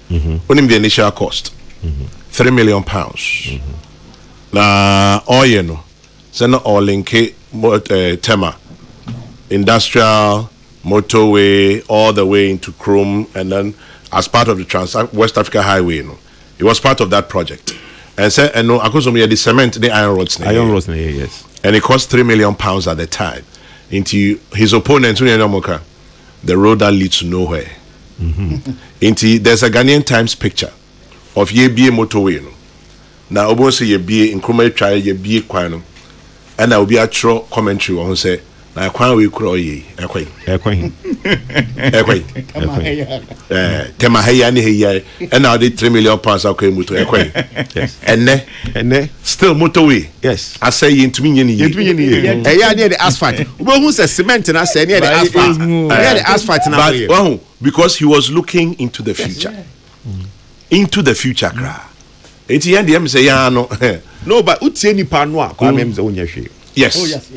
only the initial cost, £3 million. Now, all you know, send all link Tema, industrial motorway all the way into Chrome, and then as part of the West Africa Highway, you know, it was part of that project. And said, and no, because we had the cement, the iron rods, yes, and it cost £3 million at the time. Into his opponent, the road that leads to nowhere. There's a Ghanaian Times picture of Yebie motorway. Now, I say Yebie in Nkrumah trial Yebie kwano, and I will be a true commentary on say, "Na kwan we kuro ye, ekwen." Tema heya ni heya, and now the £3 million akwe motor ekwen. Yes, and ne still motorway. Yes, I say into me ni. Heya near the asphalt. We who say cement and I say near the asphalt. Near the asphalt now. But because he was looking into the future, into the future, cry. It's the end. Say no, no, but utie ni panwa kwa memze onyehwe. Yes. Oh yes.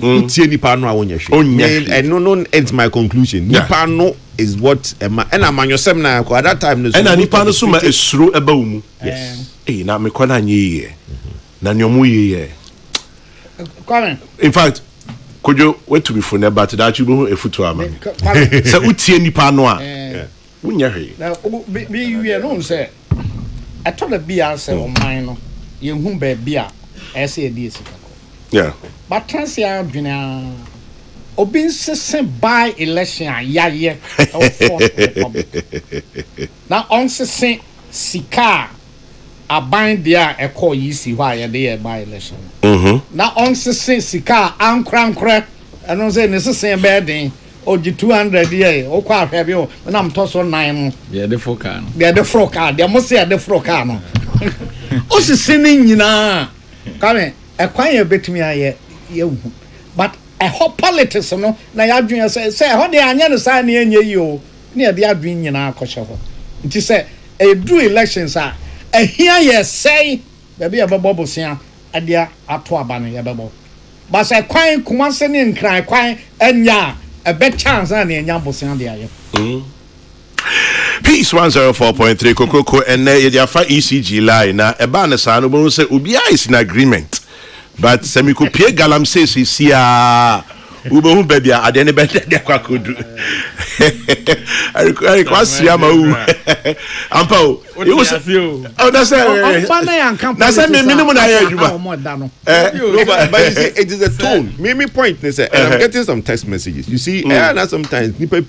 Utie ni panwa onyehwe. And no, it's my conclusion. Ni pano is what and amanyosem na at that time no. And ni pano suma esru eba umu. Yes. Na me kwana nye na nyomu ye. In fact, could you wait to be for but that you go a foot to ama. So utie ni pano a. Unyehwe. Now be you know say I told the BR say on mine no. You whom be beer SADS. Yeah. But transia dwena obi sese by election ya na on sese sika aban dia e call yisi why ya dey by election. Na on sese sika ankra eno say ne sese be den oji 200 here o kwa ahwe bi o na mto so 9 no yeah the four car they must say the four car no o sese ni nyina kame ekwan ye betumi aye yehu but a hot politics no na ya dwen say ho de anya no sa na enye yi o na de adwen nyina akɔhye ho nti say e do elections a ehia ye say baby ababo bosia adia ato aba no ye bebo but say kwan kumase ne nkran kwan anya a bet chance na enya bosia de aye Peace 104.3 Kokrokoo and ya fa ECG line na eba na sa no bo say obi is in agreement. But semi could pay galam says see Ubo baby at any better than Kwakudu. I request Yama. Ampo, it was a few. Oh, that's a minimum. I heard you. But it is a tone. Mimi point, and I'm getting some text messages. You see, sometimes people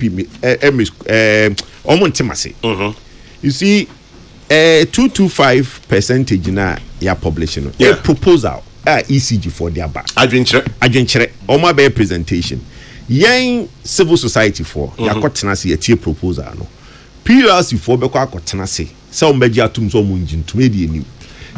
you see, 225% in your publishing. A proposal. ECG for their back. Adventure. Oma be presentation. Yang civil society for ya kotenase etie proposal no. PLC for be kwa kotenase. Se ombeji atum so munjin tumedi enim.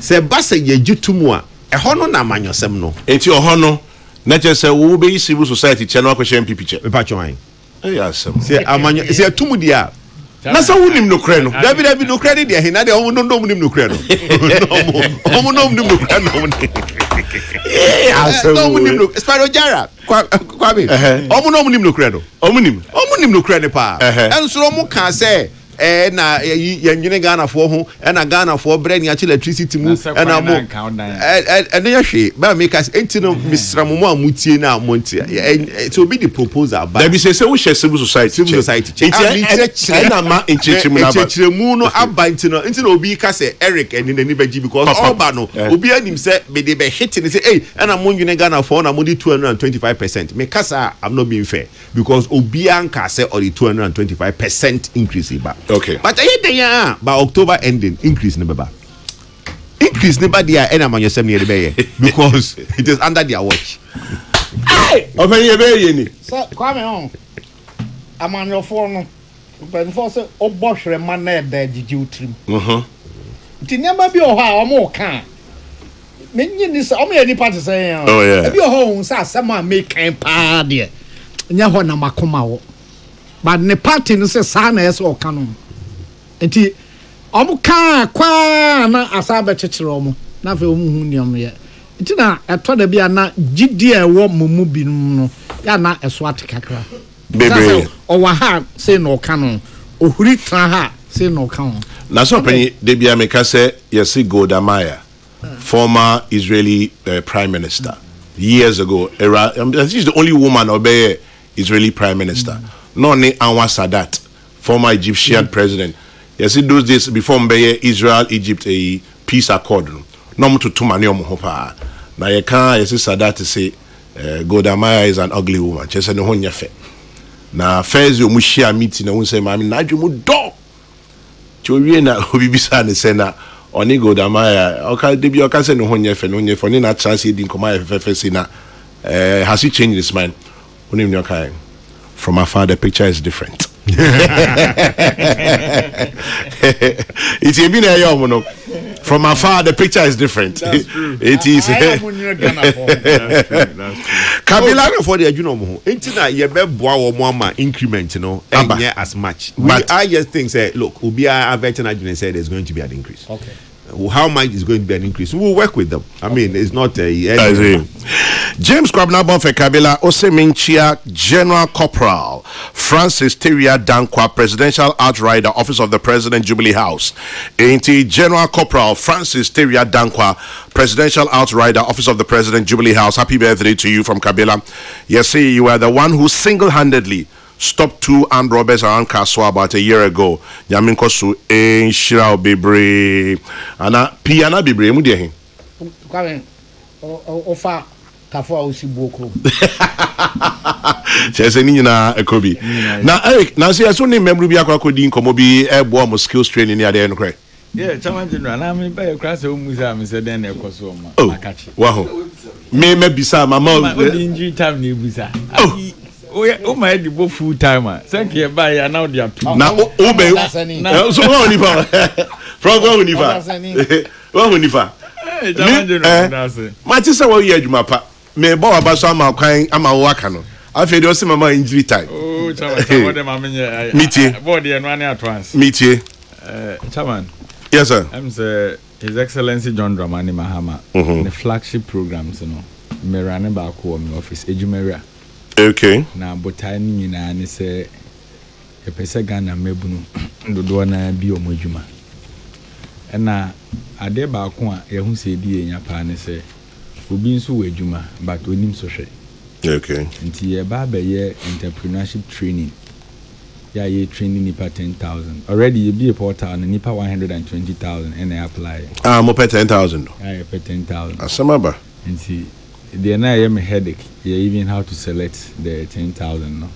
se basa ye gitumu a ɛhɔ no na amanyɔsɛm no enti ɔhɔ no na kyerɛ sɛ wo be civil society channel akɔhyɛ MPP kyɛ mepa twɔn asɛm se amanyɔ se atumu dia na sɛ wonim no korɛ no dabi no korɛ dia he na de ɔmo no nim no korɛ no ɔmo no nim no korɛ no asɛm ɔmo nim no Spiro Jara kwabe ɔmo no nim no korɛ no ɔmo nim no korɛ ne pa ɛnso ɔmo ka sɛ na yɛnwene Ghana fo ho na Ghana fo brɛ ni achi electricity mu na mo ɛne yɛhwe ba make us enti no misramu mu amutie na amontie so be the proposal ba there be say we share civil society enti na ma enchechiremu no aba enti no obi ka say Eric eni nani baji because oba no obi anim say be dey be hit ni say na mo nwene Ghana fo na mo di 225% me kasa I'm not being fair because obi anka say or the 225% increase ba. Okay. But by October ending, increase never. Increase never there any among yourself near the bay because it is under their watch. Hey! Open your bay, ni. Sir, come on. I'm on your phone. But for so, oh, bosh, man, there, did you trim? It never be a how more can. Many this, I'm any party saying, oh, yeah. If your home, sir, someone make a party. Nyahona Makomao. But ne party no say sana yes or canon. Enti omu ka kwa na asabe chechire omu na fe omu huniam ye. Enti na eto da bia na gidi e wo mumu binum no ya na eso ate kakra. Bebe o wa ha say no canon. Ohuri tra ha say no canon. Na so pani de bia me ka say yesi Golda Meir, former Israeli prime minister years ago. She's the only woman obey Israeli prime minister. No ne Anwar Sadat, former Egyptian president. You see those days before Mbeye Israel Egypt a peace accord. No mo to mani omo hopa. Na ye kan you see Sadat say Golda Meir is an ugly woman. She say no ho nya fe. Na first you mu share meeting na won say mami na adwo mu do. Chowie na obi bisa ne say na oni Golda Meir o ka debi o ka say no ho nya fe no nya fe ni na chance din koma fe say na has he changed his mind? Onim nyo kai. From afar, the picture is different. It's even a young from afar, the picture is different. That's true. It is. Kabila for the Juno. Intina yebe boa mama increment, you know, as much. But I just think say, look, Ubia Veteran said there's going to be an increase. Okay. How much is going to be an increase? We'll work with them. I mean, it's not a James Kwabnabon for Kabila Oseminchia General Corporal Francis Teria Dankwa Presidential Outrider Office of the President Jubilee House. Ain't General Corporal Francis Teria Dankwa Presidential Outrider Office of the President Jubilee House. Happy birthday to you from Kabila. Yes, see, you are the one who single-handedly stopped 2 armed robbers around Kaswa about a year ago. Yaminkosu en shirao bebre. Ana piana bebre mu de hin. Kwame ofa kafo osiboko. Chese ni nyina ekobi. Na Eric, na se so ni member bi akwa kodi nkomo bi ebo mo skills training ni ade no kre. Yeah, chairman general na me ba class o musa me se den na ekoso ma akachi. Wow. Me bisa mama injury time na ebusa. Oh my the full timer. Thank you buy ya now they are two. Na o be so who ni fa. From who ni fa. Who ni fa. Ma ti se wo ye adwuma pa. Me ba wa ba so ama kwan ama wo aka no. Afi de o se mama injury time. Oh chairman, what dem amenye. Meetie. Board the no advance. Meetie. Chairman. Yes sir. I'm say His Excellency John Dramani Mahama. The flagship programs, you know. Me run back home office Ejumeria. Okay. Na botani nyina ne se e pese Ghana mebunu dodo na bi omodwuma. Na ade ba ko a ye hu se di enya pa ne se obi nso wadwuma but onim so hwe. Okay. Nti ye ba be ye entrepreneurship training. Ya ye training nipa 10,000. Already ye be a portal na nipa 120,000 and I apply. Mo pay 10,000. I pay 10,000. Asamaba. Nti the na ye me headache. You even how to select the 10,000 no.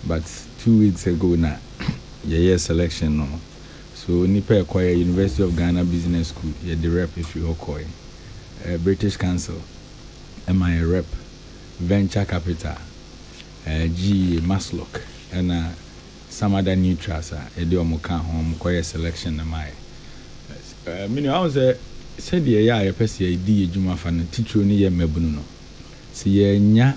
But 2 weeks ago na ye selection no. So nipa acquire University of Ghana Business School. Ye the rep if you acquire. British Council. MI rep. Venture Capital. G Maslock and some other neutrals ye do omo kan ho omo acquire selection na my. Mini I was said the ya pesi di ejuma fa no teacher ni ye mabunu no se ye nya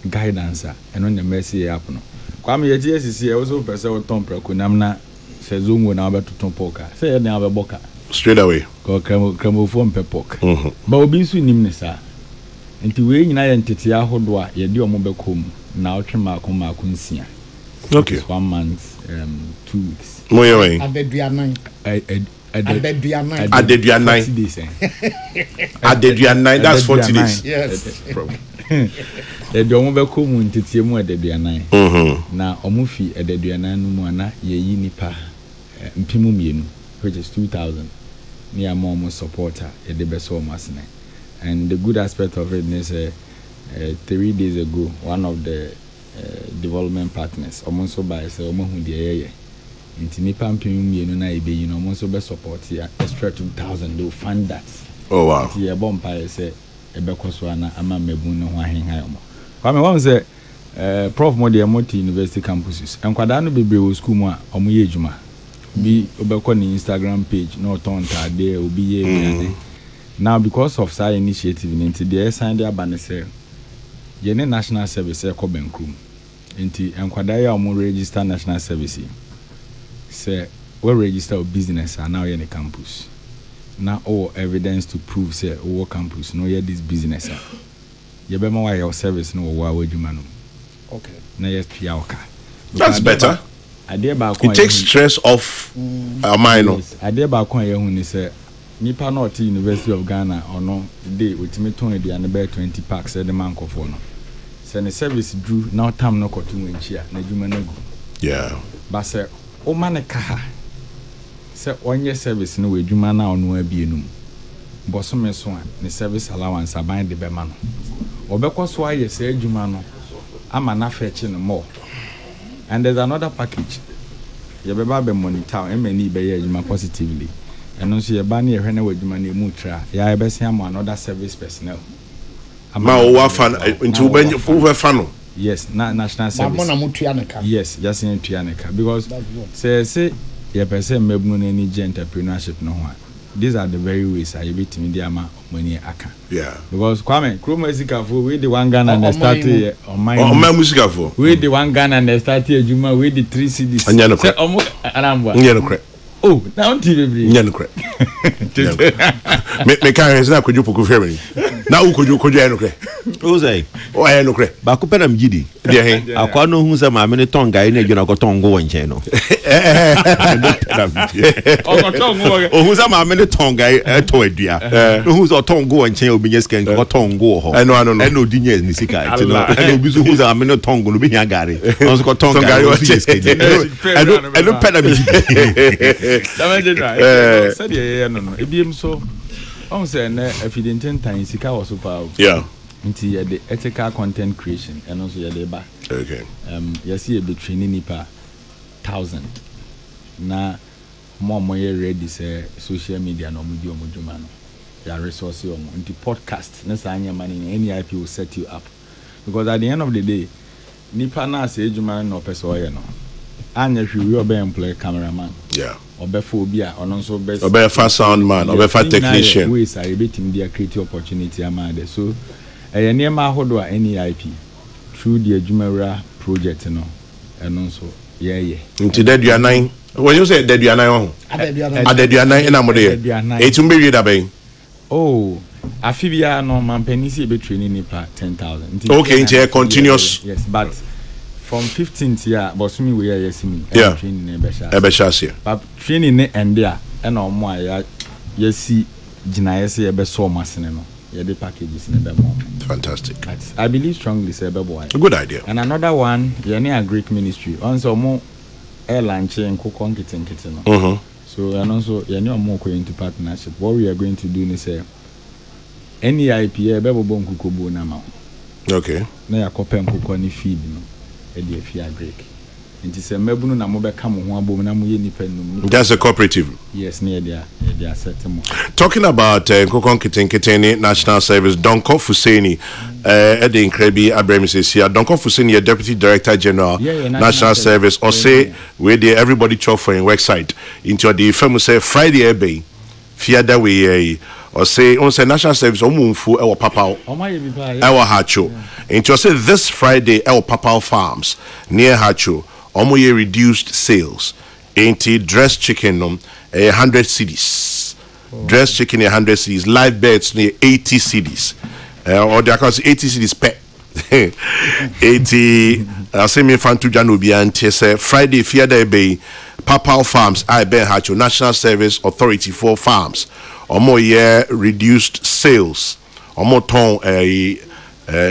guidance and on the mercy app no kwame ye GSC e so pese o ton prako nam na se zongo na obeto ton poka se ye na obeboka straight away ko kramo fo pepok ba obi nso nim ne sa nti we nyina ye ntete ahodo a ye di omo bekom na otwe mako nsia. Okay. 1 month 2 weeks moye we adeduanan adeduanan that's 40 days. Yes. The omo bekom ntete mu adeduanan na omo fi adeduanan no mu ana ye yi nipa mpimu mienu which is 2000 near more supporter at the best home asne. And the good aspect of it is 3 days ago one of the development partners almost by say omo hu de ye nti nipa mpem mienu na ebe yi no almost be support ya extra 2000 they will fund that. Oh wow. Nti ye bomb pa say ebe koso ana ama mabun no ho ahenhan omo kwa me won say prof mo de multi university campuses enkwada no bebre wo school mu a omo ye adwuma bi obekọ ni Instagram page no ton tade obi ye biane. Now because of that initiative nti the sign there ban say ye ne national service e ko bankrum nti enkwada ya omo register national service say we register a business and now ye ne campus now all evidence to prove say o campus no ye this business ye be ma wa your service no wa adwuma no okay na yes pia oka. That's better. It takes stress off our mind. Yes, ade ba kon ye hu ni say nipa na oti University of Ghana ono dey otimi ton e na be 20 packs e de man kofo no say ne service drew now time no koto wenchia na dwuma na gu. Yeah, ba say o man ka ha say onye service no we dwuma na ono abienum boso me so a ne service allowance aban de be ma no obekoso aye say dwuma no ama na fetch no more. And there's another package. You be monitor MNE be adwuma positively. And also you ban your hwene adwuma na mu tra. Ya be say am another service personnel. Ma o fan into over fan. Yes, national service. Yes, just in Tuaneka because say you person mebnu na any entrepreneurship no ho. These are the very ways I be to media ma money aka. Yeah. Because Kwame, Chrome Musica for we the one Ghana and started on my musica for. We the one Ghana and started Juma we the 3 CDs. And no crack. Oh, now TV. No crack. Me can is na koju poku family. Na u koju no crack. O say. O aye no crack. Ba ko penam gidi. Dia he. Akwa no hu say ma me ne tonga e na adwuna ko tongo wonchen no. O hu say ma me ne tonga e to adua. No hu say tongo wonchen obi nye scan ko tongo ho. No. E no di nye ni sika ti no. E no bi so hu say ma me ne tongo no bi nya gare. No so ko tonga o bi scan. E no penam gidi. Said yeah no. Ebiem so on say na afidenten tan sika wo so pa. Yeah. Nti the ethical content creation and also the ba. Okay. You see a bit training nipa 1000. Na more ready say social media no mu di omuduma no. Ya resource yo nti podcast na sa anya money NEIP will set you up. Because at the end of the day nipa na say ejuma no person oye no. Anya hwi we employ cameraman. Yeah. Obefo obi a ono so best. Obefa sound man, obefa technician. We say betim dia creative opportunity amade. So niema ahodo a NEIP through the Adwumawura project no eno so yeah. Nti deduanan. When you say deduanan ho. Adeduanan ina mo de. Etum be wi da ben. Oh, afibia no mampanisi be training nipa 10,000. Okay, nti continuous. Yes, but from 15th year, but me we are training Ebesha. But training ne end there and no more ya yesi gina yesi ebe so masene no. Yeah, the packages in the more. Fantastic. But I believe strongly say boy. A good idea. And another one, a Greek ministry. Also more airline chain cook kitten no. So and also more going into partnership. What we are going to do is say NEIP bebo bon kukobo na ma. Okay. Na ya kopem kuko ni feed no. E dey fear Greek. Nti se mabunu na mo be ka mo ho abom na mo ye nipa num. That's a cooperative. Yes, near there set mo. Talking about Kokon Kiteni National Service, Donko Fuseni, Eddie Nkrebi Abraham says here, Donko Fuseni, Deputy Director General, National Service, or say where the everybody chop for in website into the famous Friday Abbey, Fiada we or say on say national service omunfu e wo papao e wo hacho into say this Friday e wo papao farms near hacho omo ye reduced sales into dressed chicken 100 cedis dressed chicken 100 cedis live birds near 80 cedis or there cost 80 cedis per 80 semi fantu janobi and say Friday fiada bay papao farms I ben hacho national service authority for farms omo ye reduced sales omo ton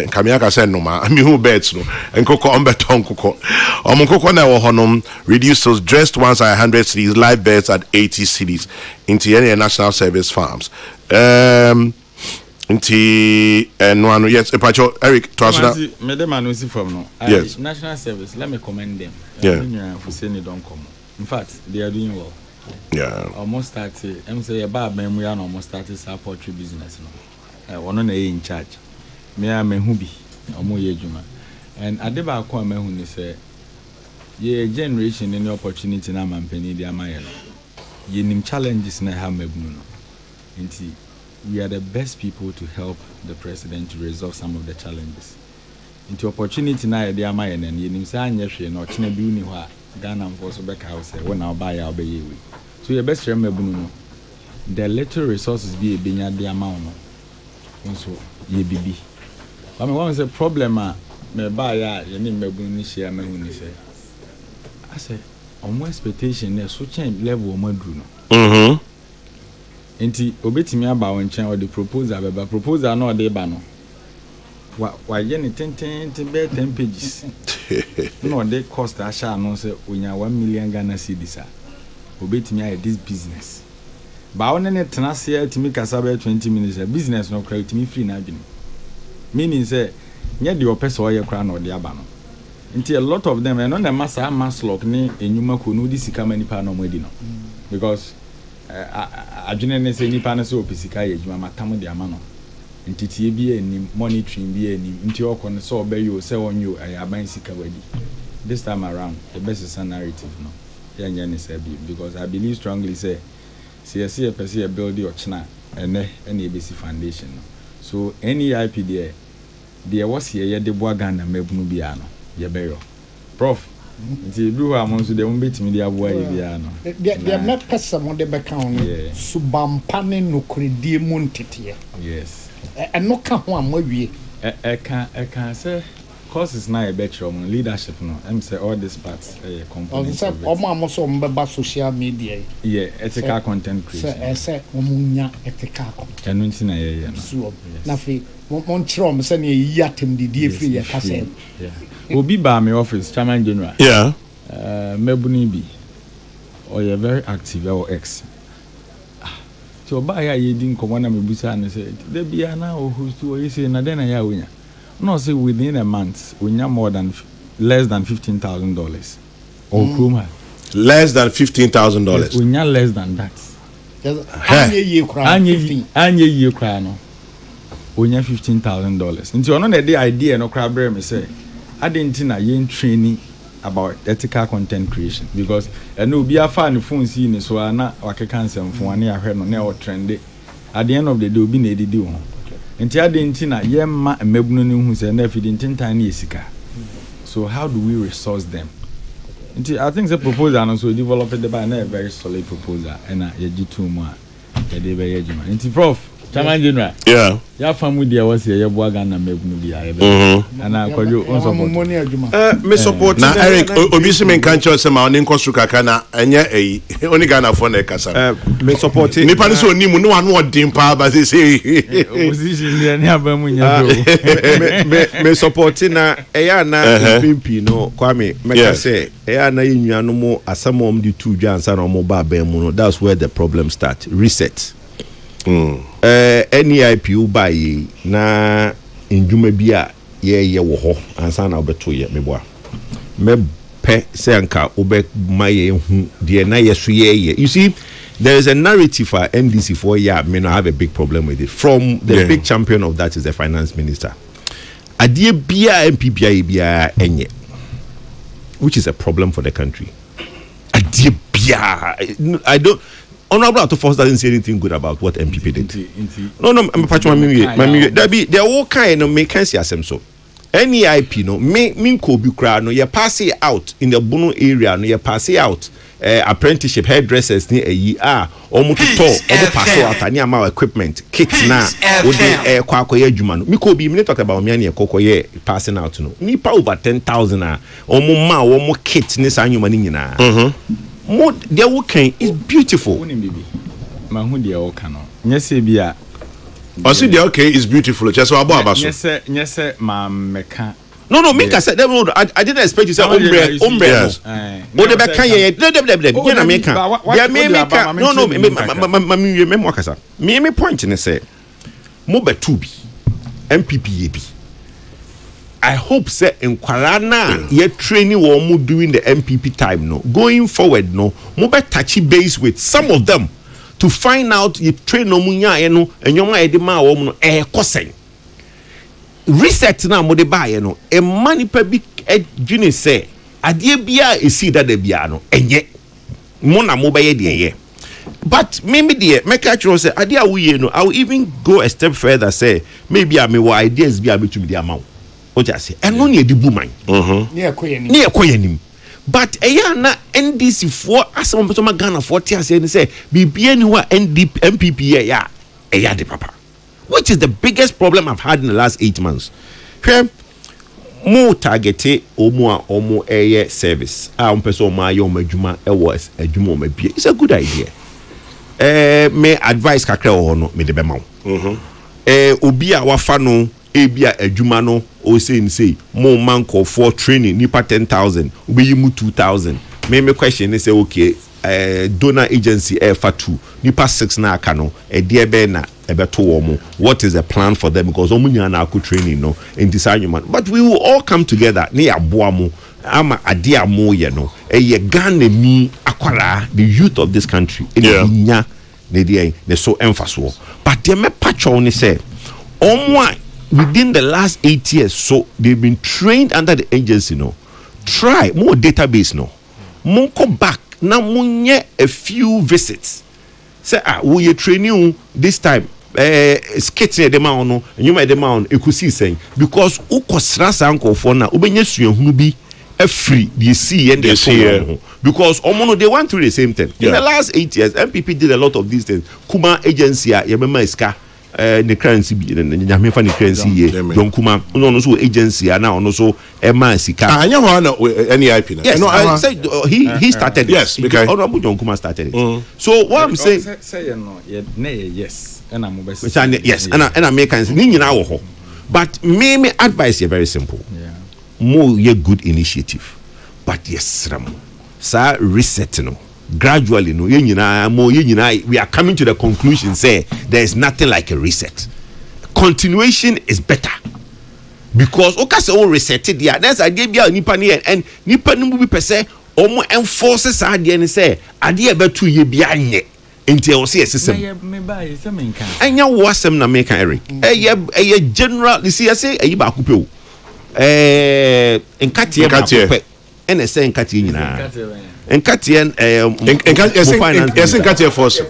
kamiaka say no ma mi hu bets no enkoko ombe ton koko omo koko na wo honom reduced sales dressed ones at 100 cedis live beds at 80 cedis into any national service farms no yes Pacho Eric Twasuna Madam Anusi from no yes national service let me commend them for saying they don't come in fact they are doing well almost started I'm say about ben we are almost started poultry business no one on in charge me am hubi omo ye juma and adeba ko am hu ni say ye generation any opportunity na mampani dia maye no ye nim challenges na ha mabunu no nti we are the best people to help the president to resolve some of the challenges. Into opportunity na dia maye na ye nim say anya hwe na ochina bi uni ho a Ghana mfo so beka ho say when I buy ya obeye we. So your best friend mabunu no the little resources be ebenya dia ma no. Nso ye bibi. But me one say problem me buy ya ye nim mabunu ni share ma hu ni say. I say on expectation na so change level o madru no. Enti obetimi aba won chen or the proposal beba proposal no dey ba no wa ye ni 10 pages no dey cost asha no say onya 1 million Ghana cedis obetimi aye this business ba won ne tena se atimi kasa be 20 minutes business no credit me free na adwini meaning say nye the opesa oye kra no dey aba no enti a lot of them no na masa maslok ni enyuma ko no di sika mani pa no madi no because adwene ne se nipa na se opisika ye adwuma matam de ama no ntitie bi ani monitoring bi ani nti okon so obeyo se onyo ayaban sika wadi this time around the best is a narrative no yanya ne say bi because I believe strongly say CSC person build your china ene ebesi foundation no so NEIP there was here de boa Ghana mabunu bia no ye beyo prof nti bi ho amon so de mo betimi de aboa ye bia no de na pesa mo de beka on subampa ne nokredie mu ntete yes no ka ho amawie can say courses na e betro mo leadership no am say all these parts components of it omo so mbeba social media ethical content creation say omunya ethical content enu nti na ye no na fe mon chrom say na yi atem didie free ya ka say obi ba my office chairman general mebuni bi or you very active or ex so ba ya ye din komo na mebusa na say de bia na o host o say na den na ya wonya no say within a month wonya more than less than $15,000 or kroma less than $15,000 wonya less than that anye ye kra no wonya $15,000 nti ono na the idea no kra bre me say adentina yen training about ethical content creation because no be a fan phone see ni so na wakeka nsem fo ane ahwe no na o trend at the end of the day obi na edidi ho enti adentina yemma emabunu ni hu se na afidi ntintan na esika so how do we resource them enti I think the proposal no so developed by na a very solid proposal and ye gitu mu a ye de be ye juma enti prof chairman general ya famu dia was ye boa Ghana mabunu bia ye be ana akwadwo on support me support na Eric obi se men kan chose ma oni nkosu kaka na enye oni Ghana for na kasa me support ni pa so ni mu no anu odin pa ba say opposition dia ni abamu nya me support na eya na MP no kwame meka say eya na yinuanu mo asamom di tu dwansa na mo ba ba mu no that's where the problem start reset NEIP ubayi na njuma bia ye wo ho ansa na obeto ye meboa me pe se anka obe maye hu de na yeso ye you see there is a narrative for NDC for me no have a big problem with it from the big champion of that is the finance minister adie bia MP bia enye which is a problem for the country adie bia I don't Honorable Atofos doesn't say anything good about what MPP did. No, I'm patching my there all kind of make sense so. NEIP no me ko bi kra no you pass it out in the Bono area no you pass it out apprenticeship hairdressers ni omo to omo pass out ani ama equipment kit na wo de kwa akoye adwuma no me ko bi me talk about me na ekokoye passing out no nipa over 10,000 omo ma omo kit ni sa anwuma ni nyina mo there wo kan is beautiful woni bibi ma hu de wo kan no nyese bia also the okay is beautiful just abo abaso nyese ma meka no make I said I didn't expect you say ombre o de be kan ye de na meka ya me meka no me wakasa me point ne say mo betu bi MPP bi I hope say enkwara na ye training wo mo doing the MPP time no going forward no mo be touchy base with some of them to find out you train no munya no enyoma e de ma wo no kosen reset na mo de ba ye no e manipa bi adwene say ade bia esi da bia no enye mo na mo be ye de ye but maybe the make actually say ade a wo ye no I will even go a step further say maybe I me ideas bia betumi de amount o just say eno na edi bu man ne ekoyanim but na NDC for asem beto ma Ghana for tia say bibia ni wa MPP ya de papa which is the biggest problem I've had in the last 8 months mo targete omo service person ma yo madwuma was adwuma ma bia it's a good idea me advice kakra ho no me de be ma obi a wafa no ebia adwuma no o say mo man call for training nipa 10,000 obi mu 2,000 me question is say okay donor agency for 2 nipa 6 na aka no de be na ebeto wo mo what is the plan for them because omunya na aku training no in design human but we will all come together na yaboa mo ama ade amo ye no ye Ghana ni akwara the youth of this country nya ne dey ne so emphasis but dem me patcho ni say omo within the last 8 years so they've been trained under the agency no try more database no mo go back na munye a few visits say we training this time skating dem on no nyuma dem on ekusi sen because ukosra sanko for na obenya suahunu bi free the see and the because omono they went through the same thing in the last 8 years MPP did a lot of these things kuma agency ya mema iska the currency be nyame fa the currency ye don kuma no so agency na ono so ema sika anya ho na NEIP na no I said he started it. Yes because Honorable John Kuma started it so what I'm saying say no yes and I'm yes and I make sense ni nyina wo ho but me advice is very simple more ye good initiative but yes ram sa reset no gradually no ye nyina we are coming to the conclusion say there is nothing like a reset. Continuation is better because okay say o reset there there's idea bia nipa ne and nipa no bi pese omo enforce sa ade ne say ade e betu ye bia nye enti o say system me ba ye say me kan anya wo asem na me kan Eric ye general you see I say ayi ba kupe o enkatie ba kupe ene say enkatie nyina Nkatien Nkatie force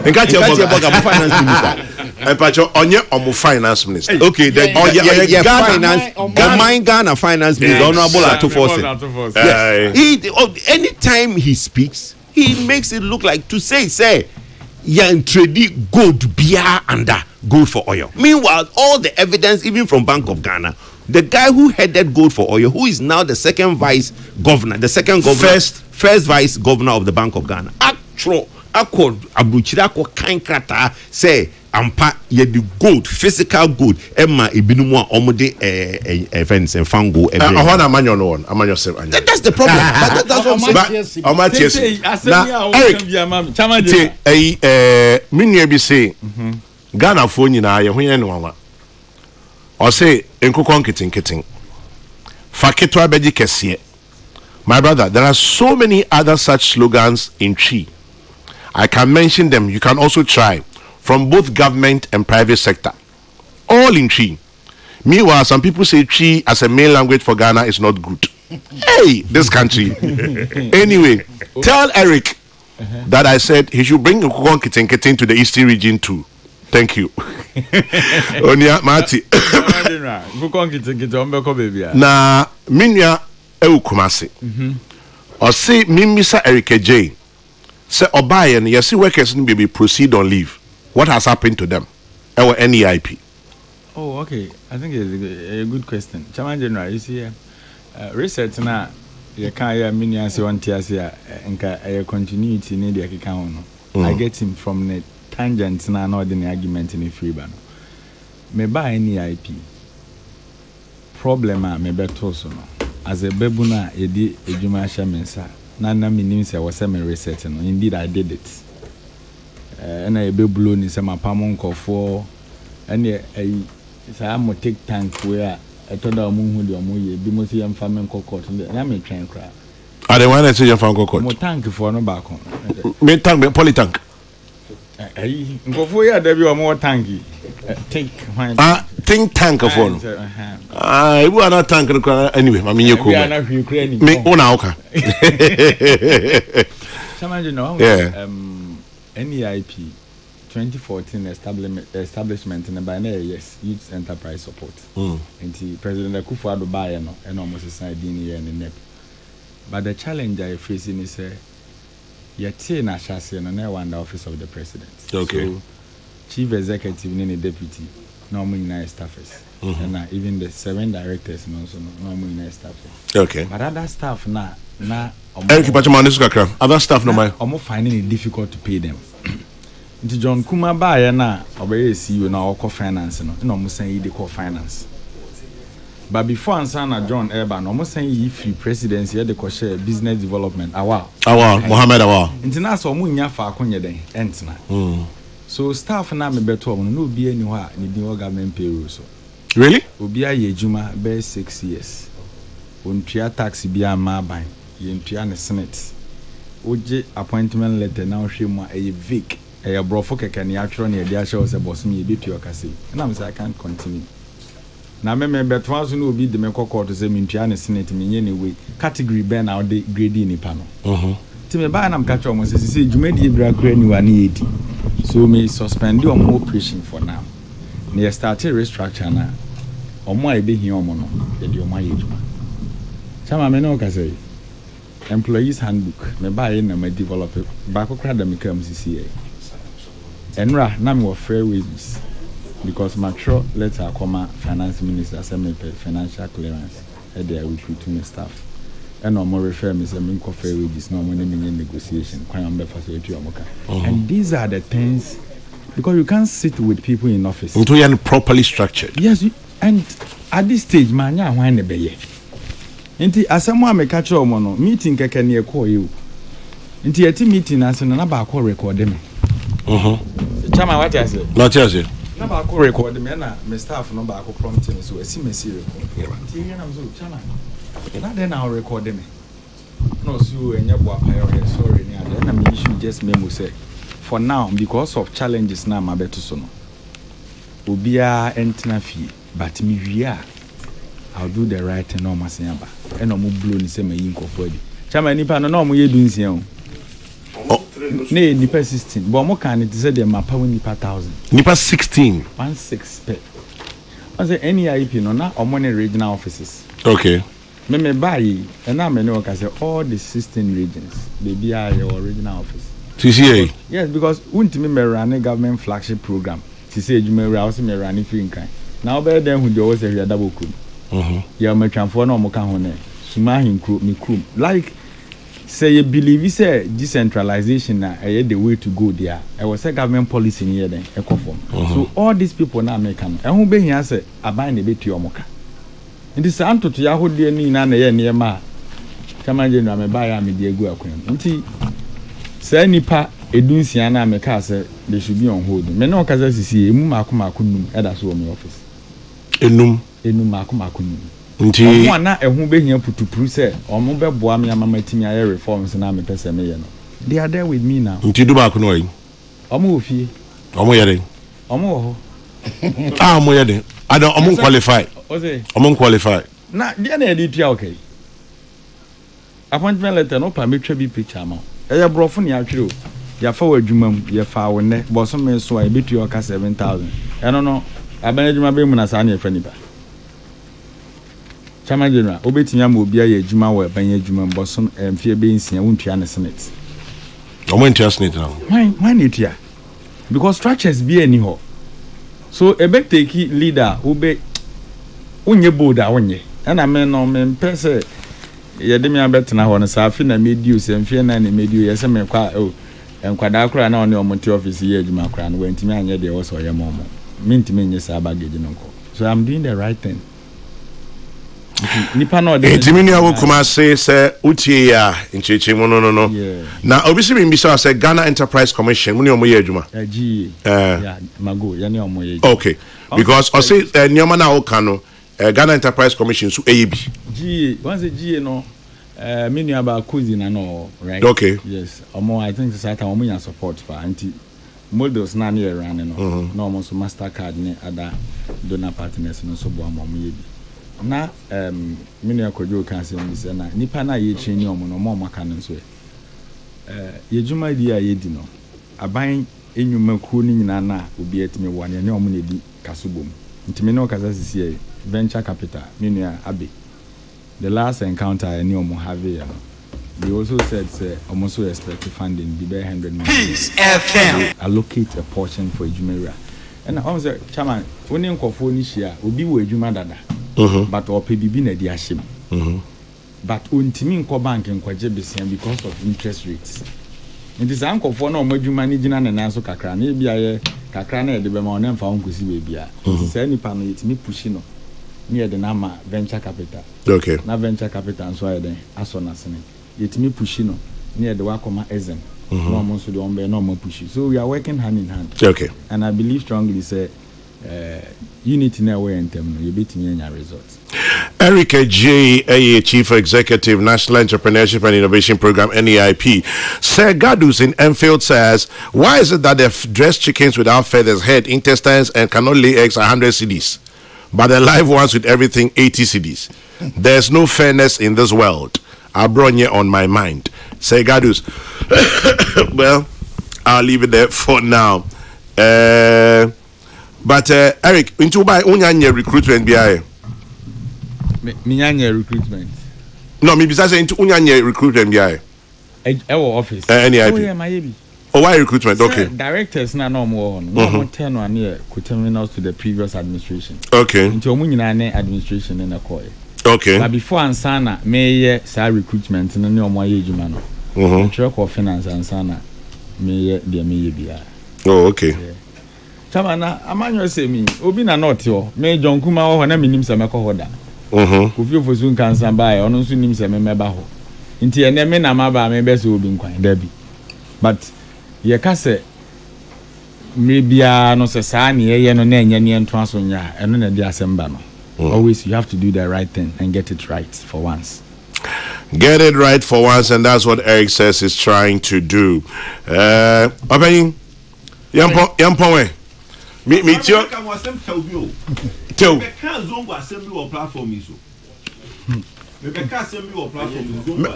Nkatie boga finance minister Empacho onye omo finance minister okay then Ghana finance minister Honorable Atofos anytime he speaks he makes it look like to say yan trade gold beer under gold for oil meanwhile all the evidence even from Bank of Ghana the guy who headed gold for oil who is now the second vice governor first vice governor of the Bank of Ghana actual accord abuchira ko kan krata say ampa ye the gold physical gold emma ebinumu a omode events and fango ahwana amanyo no one amanyo se anya that's the problem that's what I'm saying minye bi say Ghana fo nyina ye ho ye no wa o say enkokon kitinkiti faketo abeji kese. My brother, there are so many other such slogans in Chi. I can mention them. You can also try from both government and private sector. All in Chi. Meanwhile, some people say Chi as a main language for Ghana is not good. Hey, this country. Anyway, tell Eric that I said he should bring Nkukon Kitten to the Eastern region too. Thank you. Onia Mati. Na minya ewu Kumasi. Or say Mimisa Erika J. Say Obayan, you see workers be proceed on leave. What has happened to them? Our NEIP. Oh, okay. I think it's a good question. Chairman General, you see, research now. You can't hear me as you want to say, and continuity in the account. I get him from the tangents now, not the argument in the free ban. Me buy any IP. Problem me better so no. As a bebuna, a Jumasha Mensa. Nana means I was semi research. Indeed, I did it. And I be blown in some pamonko for, and I am take tank where. I told her who the Amoye, be most young farming cocoa, and I'm a train cry. I don't want to say your phone cocoa. More tank for no back on. Me tank, me poly tank. Go for your debut more tanky. Think tank of one. You are not tank anyway. I mean, you could. Me, oh, now, okay. Some you know, NEIP. 2014 establishment in the binary, yes, youth enterprise support. And President Akufo-Addo buy no, and almost signed in here in the NEIP. But the challenge I facing is you're na chassis and no one the office of the president. Okay. So, chief executive and the deputy, normally nice staffers. And even the 7 directors, normally nice staffers. Okay. But other staff now, other staff no mind. I'm finding it difficult to pay them. Nti John Kuma buy na obey CEO na oko finance no na omo san yi de ko finance. But before answer na John Eba no omo san yi free presidency de ko share business development awa Mohammed awa. Nti na so omo nya fa akonye den entina. So staff na me beto omo no obi ani ho a ni din government payroll so. Really? Obi aye ejuma be 6 years. Ontua tax bi ama ban, ye ntua ne senate. Oje appointment letter na ohwe mu a eye vague. A brofo kekani atro na dia show say boss me betu okase and I'm say I can't continue na me beto aso na obi de me kokko to say me ntua ne senate me nye ne we category ben na de grade ni pa no ti me ba na mka cho mo say dwumadi bra kra ni wa na yedi so me suspend the operation for now na start restructure na omo a be hi omo no de omo aye dwuma chama me no okase employees handbook me ba ye na me develop ba ko kra da me kam CCA Enra na me fair wages because my true letter come finance minister say me financial clearance e dey recruit me staff and no more refer me say me ko fair wages no more me negotiation kwan am be facilitate omoka and these are the things because you can't sit with people in office until you are properly structured. Yes, and at this stage man nya hwan ne be ye nti asemo a me ka kire omo no meeting keke ne e call you nti yeti meeting na se na ba call record me Chama, what I say? Not yes. No, I could record the man, my staff number, I could prompt him, so I see me see record. Chama, not then I'll record them. No, so and your boy, sorry, then I'm issue just memo say. For now, because of challenges now, my better son. Ubia entina fee, but me via. I'll do the right and no masamba. And no more blue in same ink of body. Chama, nipa no more you doing so. Ne nipa 16 but mo kan it say dem mapa nipa 1000 nipa 16 16 pe I say NEIP no na omo ne regional offices. Okay, me buy and na me no ka say all the 16 regions they be your regional office TCA. Yes, because untimi me run government flagship program TCA ejuma we also me run free nkan now be dem hu dey always say double crew ya me twanfo na omo ka ho ne suma hin crew me crew like say you believe say decentralization na the way to go there. I was a government policy in here then so all these people now make am e hu be hia say aban na betu omoka nti sa antoto ya ho de ni na ye ne ma kama je no me ba ya me de egu akwan nti say nipa edunsia na me ka say they should be on hold me no ka say sisi emu makoma num e da so me office enum makoma num nti omo na ehu be hia putupuru say omo be boa me amama timi aye reforms na me pese me ye no they are there with me now nti du ba ko no yi omo ofie omo yere omo ho omo yere I don't omo qualify omo qualify na dia na edit ya okay appointment letter no permit bi picture ma ɛyɛ brɔfo ne atwere yafa wɔ adwuma mu yɛfa wo nnɛ bɔsome so a yɛbɛtua ɔka 7,000 ɛno no aban adwuma bɛmu na saa ne yɛfa nipa Chama General obɛtumi ama obi ayɛ adwuma wɔ aban adwuma mu bɔsom mfie bɛnsia wontua ne senate ɔmo ntua senate na why ne tua because structures bi ani hɔ so ebe take leader ube unye bold a unye and I mean no me pese ye de me abetena ho no safi na medio se mfie na na medio ye se me kwa o enkwada kura na oni omonte office ye adwuma kura no wantimi anye de wo so ye momo mintimi nye sa baggage no nko so I'm doing the right thing nipa no de timini awo kuma say utie ya ncheche mu no na obisi mi bisa say Ghana Enterprise Commission mu ne omo ye adwuma yeah mago ya ne omo ye okay because I say nyoma na wo kan no Ghana Enterprise Commission so AEB once GA no menu about cousin no right okay yes omo I think that omo ya support for anti models na ne run no no omo so Mastercard ne other donor partners no so bo omo ye bi na mini akojo kan se mi se na nipa na ye training omo no mo maka no so ye juma di a ye di no aban enwuma kuo ni nyina na obi atime wo ne omo na di kasobom ntime no kasa sisi venture capital mini abe the last encounter any omo have ya no they also said say omo so expect funding be 100 million Peace FM allocate a portion for ejumera and I say chairman oni nkofo ni hia obi wo ejuma dada but ope bibi na di ahyem but ontimi nko bank nkwaje besia because of interest rates it is ankofo na omadwuma ni gina na nanso kakra na bia ye kakra na de be ma ona mfa onkosi we bia say nipa no yetimi pushi no near the nama venture capital okay na venture capital so ay den aso na sene yetimi pushi no near the wakoma exam no mo so de on be no mo pushi so we are working hand in hand okay and I believe strongly say unity na way in term no you betimi anya results. Eric J, Chief Executive, National Entrepreneurship and Innovation Program, NEIP. Sir Gadus in Enfield says, why is it that they dress chickens without feathers, head, intestines, and cannot lay eggs 100 cedis, but the live ones with everything 80 cedis? There's no fairness in this world. Abronye on my mind. Sir Gadus. Well, I'll leave it there for now. But Eric, into by unyanya recruitment BI. Minyanya recruitment. No, me bisa say into unyanya recruitment BI. Our office. NEIP. Oh yeah, my Oh, why recruitment? Okay. Directors na no more. No 10 1 year terminals to the previous administration. Okay. Into omunyina na administration na call. Okay. But before ansana me sa recruitment na ne omo aye adwuma no. Track of finance ansana me de me bia. Oh, okay. Chamana amanyo say me obi na not yo me John Kuma ho na minim se meko hoda. Kofi ofosu nkan san bae ono nso nim se me meba ho. Nti ene me na maba me be se obi nkwan da bi. But ye ka se me bia no se sa ne ye no na enya ne ento aso nya eno na di asemba no. Always you have to do the right thing and get it right for once. Get it right for once, and that's what Eric says he's trying to do. Opening Yampo way. Me tio. Tio.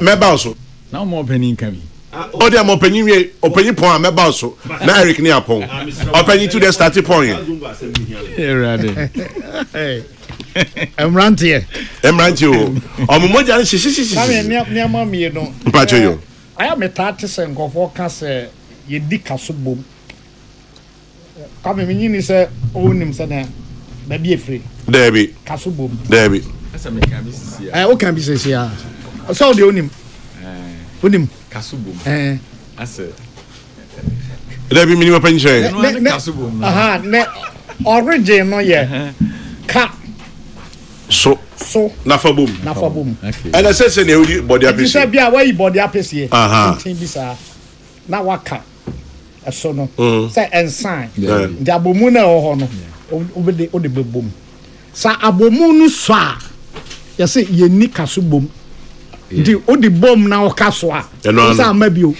Me bounce. Now more penny coming. Oh, they are more penny point. Me bounce. Na Eric ni apon. Opening to the starting point. Hey. Emrantie. Omomoja ni sisi. Na me no. Mpacho yo. Aya metati se nkofo ka se ye di kasobom. Kame minyi ni se onim se na ba bi efre. Debi. Kasobom. Debi. Asa me kan bi sisi ya. O kan bi sisi ya. So de onim. Onim kasobom. Asa. Debi minimum pension. Kasobom. Aha, ne origin no ye. Ka so nafabum okay and I say na odi body apese say bia why body apese tin bi sa na waka eso no say ensign the abomu na ho no obede bebom sa abomu no so a ye say ye ni kaso bom di odi bom na o kaso a say amabio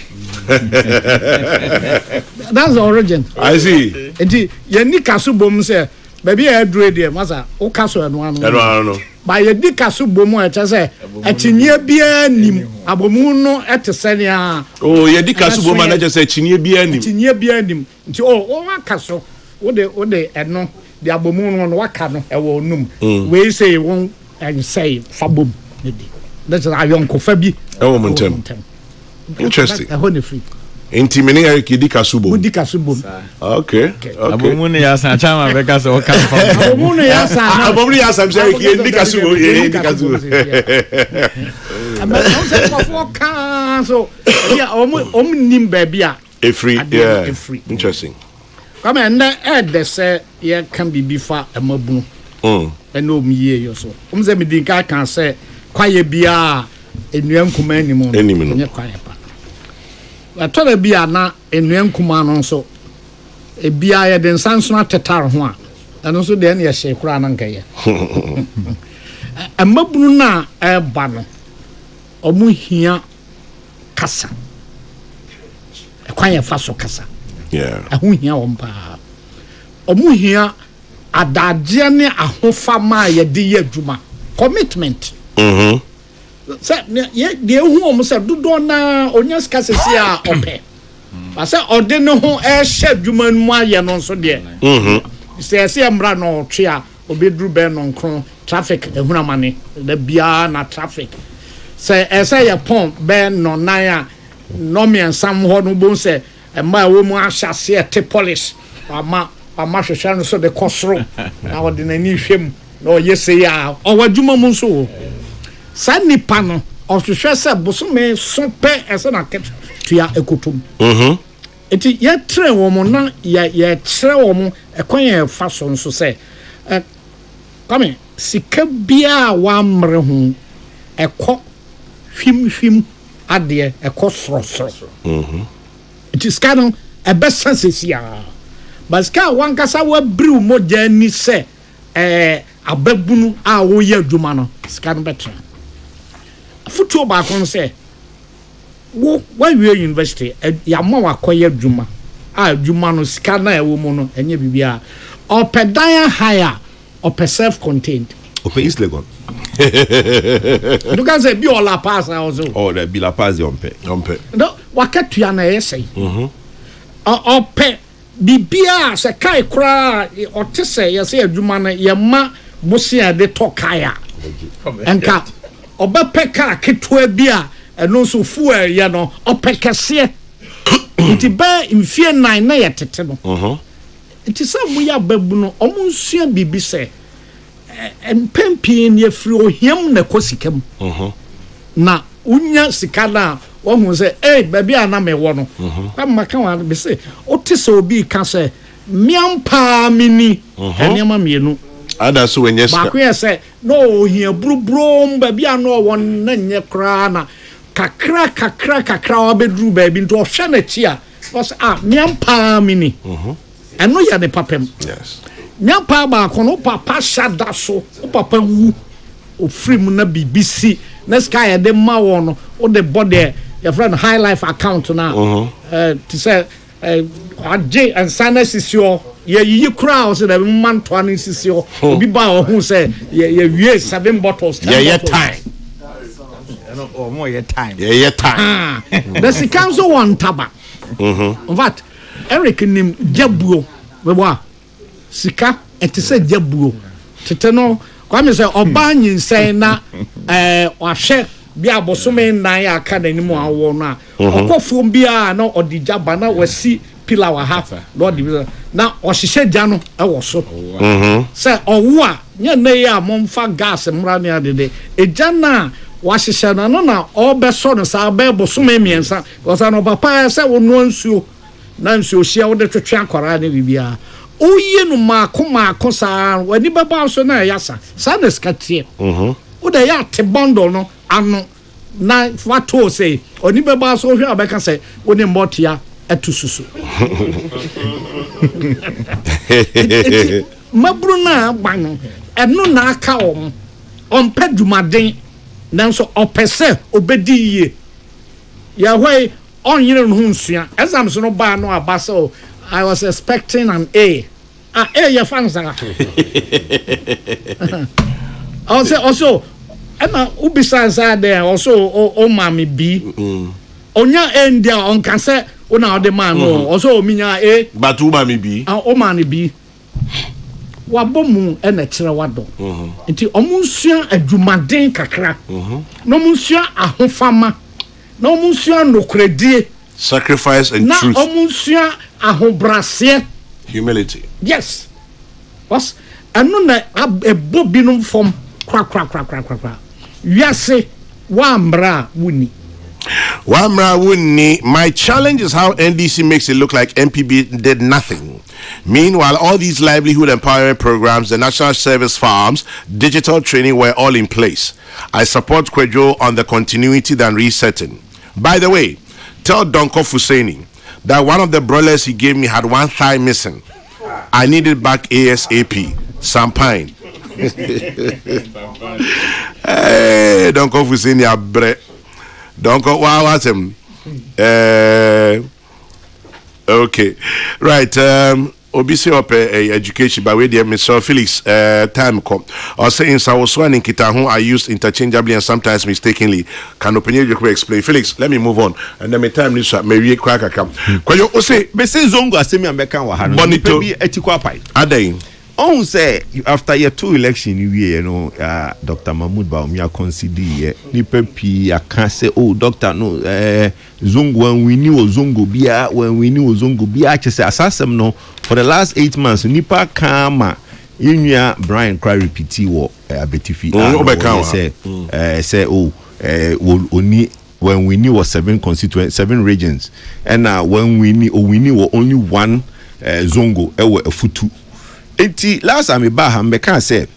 that's the origin I see enti ye ni kaso bom say baby e dure there masa o kaso eno ano ba ye di kaso bomu e che chinie bia nim abomu no etesene a ye di kaso bomu na che chinie bia nim nti wakaso wo de eno de abomu no waka no e wo num we say won and say fabom nedi that's ayon ko fa bi e wo montem interesting free intimini Eric di kaso bomu okay abomu ne ya san chama be kaso ka abomu ne ya san say di kaso so yeah nim baby a free interesting come and they say yeah can be before amabu and no me yo so say me din kan say kwaye bia enuan kuma animu nye kwaye pa atore bia na enuan kuma no so e bia ye den sanso atetar ho a eno so de na ye hye kura na nkaye amabu na e ba no omu hia kasa kwaye fa so kasa ahu hia wompa omu hia adagye ne ahofama ye de ye adwuma commitment say de hu omu say dodo na onya skasesi a ope ba say ode ne ho e hye adwuma mu aye no so de say amra no twe a obedru be no nkron traffic ehunamane da bia na traffic say ye pon be no nan a no me ensam ho no bon say emma wo mu ahyase te polish ama hwehwe no so de kosoro na wode nani hwem na oyese ya owadwuma mu so sa nipa no ohwehwe se bosome so pe ese na ketua ekotom enti ye tre wo mo na ye tre wo mo ekwan ye fa so so se come sika bia wa mre ho ekọ hwim ade ekọ soro it is canon a best sense ya baska wankasa wa briw moja ni se ababunu a wo ye adwuma no ska no betra futu ba kon se wo we university ya ma wa koye adwuma a adwuma no ska na e wo mu no enye bibia opedan higher or self contained ope East Legon you can say bi ola pass also the bi la pass ompe no wakatua na yesai ope bibia se kai kra otese yese adwuma na yema bosia de tokaya enka obepeka ketwa bia eno so fuel ye no opekese nti ba mfie 9 na yetete no nti sa mu ya babu no omunsua bibi se empempie ne afiri ohiam na kosikam na unya sikana wohu se baby ana me wo no maka wa be se otese obi ka se miampa mini eniama mienu ada so wenyesa ba ko yese no ohia brubrom baby ano won na nye kra na kakra wa bedru baby nto ohwe na chi a was miampa mini eno ya ne papem yes miampa ba ko no papa shada so papa wu ofrim na BBC na sky de ma won o de body your friend high life account now to say j and sanus is your you crowd so the man to an is your obi ba who say you we 7 bottles time or more your time the council one taba in fact Eric nim jabuo we wa sika et say jabuo teteno kwame say oba nyinsɛn na wahwɛ bia bosome nan aka nanimu awo no a okofo bia na odija bana wasi pila wa hafa lord na ohyehyɛ gya no ɛwɔ so sɛ ɔwo a nye na yi a momfa gas mra ne adede egya na wahyehyɛ no na ɔbɛsɔ no sa bɛ bosome miensa wɔsa no papa sɛ wonu nsuo na nsuo hia wo de twetwe akwara ne bibia oye no maako sa wani baba so na yasa sa na skatie wo da ya te bundle no ano na wato say oni baba so hwe abeka say woni mbotia atususu mabru na agban eno na aka on padumaden nanso opese obedi yie ya hwe onyere no nsua exams no ba no abasa I was expecting an A. A ya fansa. Also ɛna ubisa sa there also o mami bi onya endia on kan say una the man no also ominya but u mami bi o mani bi wabomu ɛna kyerɛ wado nti omunsua adwumaden kakra no munsua ahofama no munsua nokredie sacrifice and na truth omunsua ahobrase humility yes was ɛno na ebo binom fom kra wiase wamra wuni my challenge is how NDC makes it look like MPB did nothing. Meanwhile, all these livelihood empowerment programs, the national service farms, digital training were all in place. I support Kwejo on the continuity than resetting. By the way, tell Donko Fuseni that one of the broilers he gave me had one thigh missing. I need it back ASAP. Sampine. Hey, Donko Fuseni abre. Donko, wow, what's him? Okay, right. Obisi up education by way dear Mr. Felix time come or saying so was one in Kitahu I used interchangeably and sometimes mistakenly. Can open you explain? Felix, let me move on and then my time this maybe crack come. Kwayo say be say zongo asemi ambeka wa hanu. Bonito be etikwa pai. Adain. On say after your 2 election you know Dr. Mahmoud Baumia consider nipa pi aka say oh doctor no zongo when we knew zongo bia chese asasem no for the last 8 months nipa kama inya Brian cry repeat wo abetifi say oni when we knew was 7 constituent 7 regions and when we knew only one zongo ewe afutu. Eti last time Baham Beka said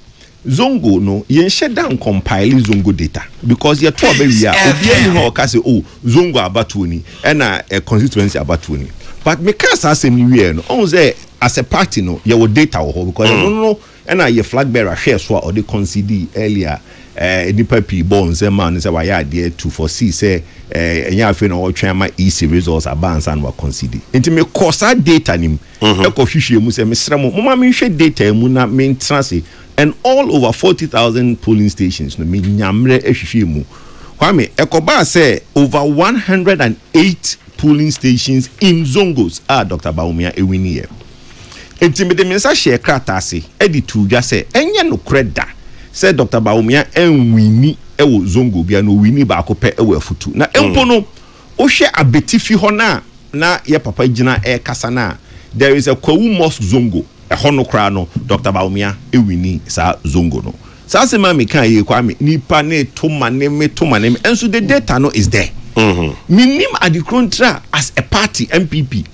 Zongo no yen shut down compile Zongo data because you're 12 baby say oh Zongo abatuni and a constituency abatuni. But because as a no on say as a party no your data because I don't know and your flag bearer share so or they concede earlier nipa pi bonds man say why there to foresee say enya afi no twema easy results advance and wa concede enti me course data nim e ko hwehwe mu say me sremo mama me hwe data mu na me trance and all over 40,000 polling stations no me nyamre ehwehwe mu kwa me ekoba say over 108 polling stations in zongos Dr. Baumia ewini here enti me de me sa share krata ase editu dwa say enye no kreda said Dr. Baumia enwini ewo zongo bia no wini ba akopɛ ewo afutu na empo no o hwe abetifi ho na ye papa gina kasa na there is a Kwawu Mosque zongo ho no kra no Dr. Baumia ewini sa zongo no sa se ma me kan ye kwa me nipa ne to mane me enso the data no is there minim adikrontra as a party MPP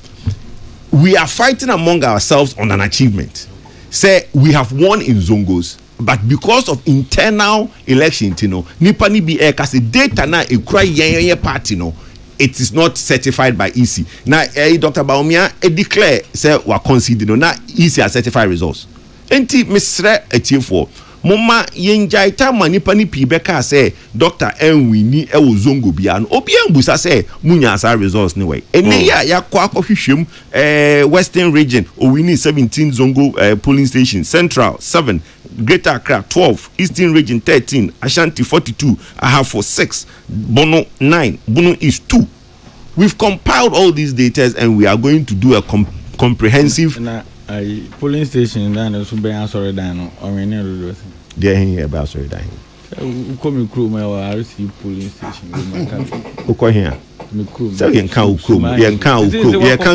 we are fighting among ourselves on an achievement say we have won in zongos. But because of internal election, nipa ni bi kasi data na ekura yenye party no, it is not certified by EC. Now, Dr. Baumia declare say we concede no na EC has certified results. Enti misre etiefo. Mama yenjai tama nipa ni pi beka say Dr. Enwini ewo zongo bia no. Obi embusa say munya asa results ni way. Ene ya kwa hwehwem Western region owini 17 zongo polling stations, Central 7, Greater Accra 12, Eastern Region 13, Ashanti 42, Ahafo 6, Bono 9, Bono East 2. We've compiled all these data and we are going to do a comprehensive polling station dan so ben asore dan no o we ne do there here about asore dan come crew my RC polling station go maka o ko here me crew so yen kan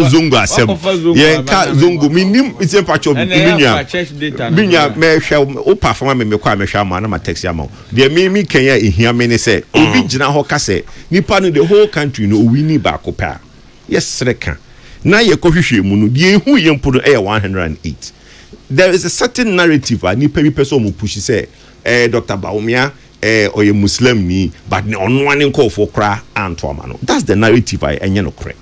zongo asem yen kan zongo minim ite patcho minya me hwe o perform me kwa me hwe ama na ma taxi ama there me kenya ehia me ne say obi gina ho ka say nipa no the whole country no we ni ba ko pa yes reka na ye ko hwehwe mu no die hu ye mpodo 108 there is a certain narrative nipa bi person mo push say Dr. Baumia oye Muslim ni but on one call for kra anto ama no that's the narrative enye no kre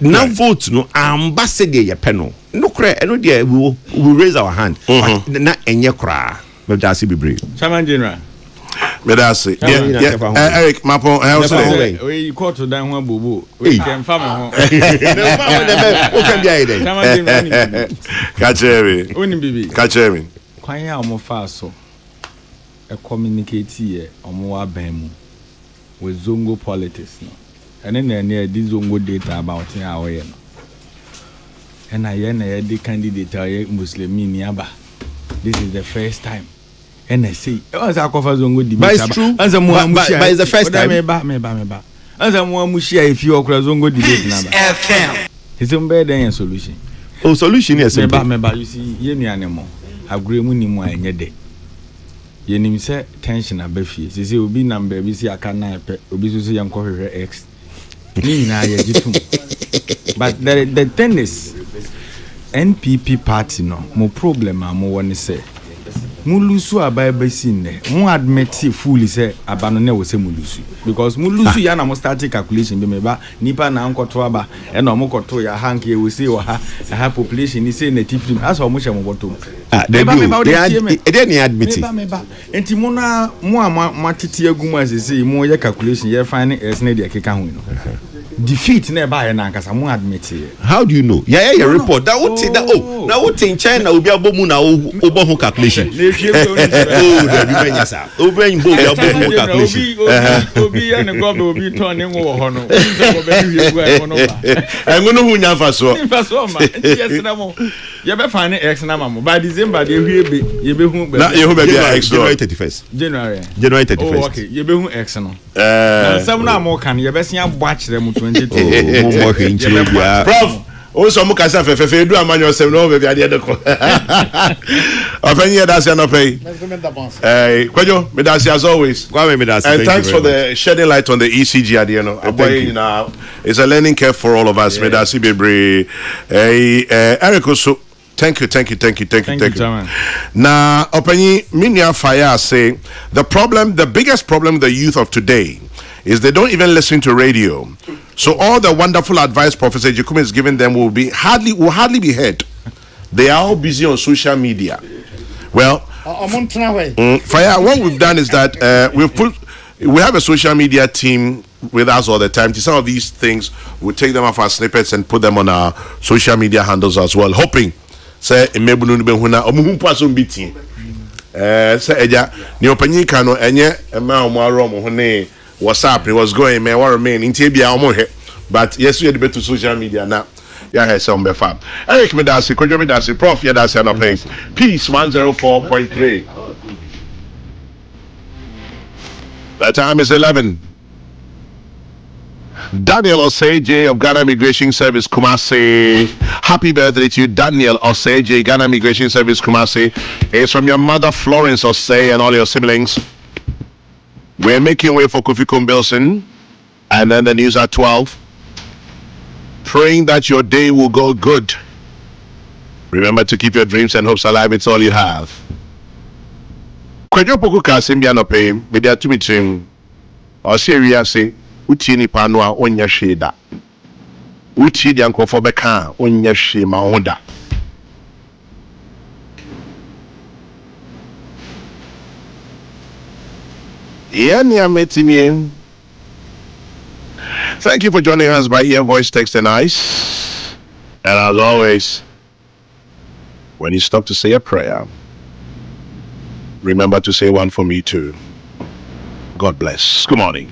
na vote no ambassador ye peno no kre eno dia we will raise our hand but na enye kra me da se bibre chairman general me da se Eric Mapo say we court dan ho bobo we can farm ho o kan bia ide chairman general ka chere oni bibi ka chere kwan ya mo fa so communicate here omo abemu with zongo politics no. And then this zongo data about how we no. And I the candidate I Muslim niaba. This is the first time. And I say, as I cover zongo debate. But it's true. But it's the first time. Me. As I'm one mushia if you are zongo debate number. FM. It's a better solution. Oh, solution is simple. You see, you animal. Agree with him more any day. You need say tension a beefy. You see, be number we see a can obi see young coffee X. But the thing is, NPP party no more problem. Mo want say. Mulusu abai sin ne mo admit fully say abanone wo say mulusu because mulusu ya na mo start calculation be meba nipa na nkoto aba e na mo koto ya hank ye we say wo ha population ni say native as o mo hye mo boto they dey admit meba enti mo na mo matete agum asese mo ye calculation ye find s na dey keka ho no defeat na ba ye na nkasa mo admit here. How do you know? Yeah, report that what that now what in China obi abomu na obo ho calculation. There be many sir. Obi bo obi abomu calculation. Obi ya ne go obi turn ne wo ho no. Obi be hwie gu ai no ba. Engo no hu nya faso. Faso ma. Yes na mo. Ye be find X na ma mo. By December dey hwie be ye be hu be. Na ye hu be X January 31st. January 31st. Oh okay. Ye be hu X no. Na some na mo kan ye be sia bo akire mu 22. Prof, also Mukasa Fefe, do a manual 7 over the idea. Of any other that's not pay. Kwajo, Medasi as always. And thanks for the shedding light on the ECG at the end. It's a learning curve for all of us. Medasi Bebre. Eric also. Thank you. Now, Openi Minya Fire say the biggest problem the youth of today is they don't even listen to radio. So all the wonderful advice Professor Jikume is giving them will hardly be heard. They are all busy on social media. Well, Fire, what we've done is that we have a social media team with us all the time. Some of these things we take them off our snippets and put them on our social media handles as well, hoping say emebunu be huna omuhumpa so mbiti say eja ni opanyi ka no enye ema omuaro mo hone WhatsApp it was going man what remain inti bia omo he but yes we dey to social media now yeah he say on be fam Eric Medasi Kojo Medasi Prof Yedasi and playing Peace 104.3 the time is 11. Daniel Oseje of Ghana Immigration Service Kumasi. Happy birthday to you, Daniel Oseje, Ghana Immigration Service Kumasi. It's from your mother Florence Osei and all your siblings. We're making way for Kofi Kumbilson. And then the news at 12. Praying that your day will go good. Remember to keep your dreams and hopes alive. It's all you have. Kwejo poku kasimbi no pay. Media to me trim. Or say uti ni panwa onya sheda uti dia nkofo beka onya hwe ma hoda Thank you for joining us by ear, voice, text, and ice. And as always, when you stop to say a prayer, remember to say one for me too. God bless. Good morning.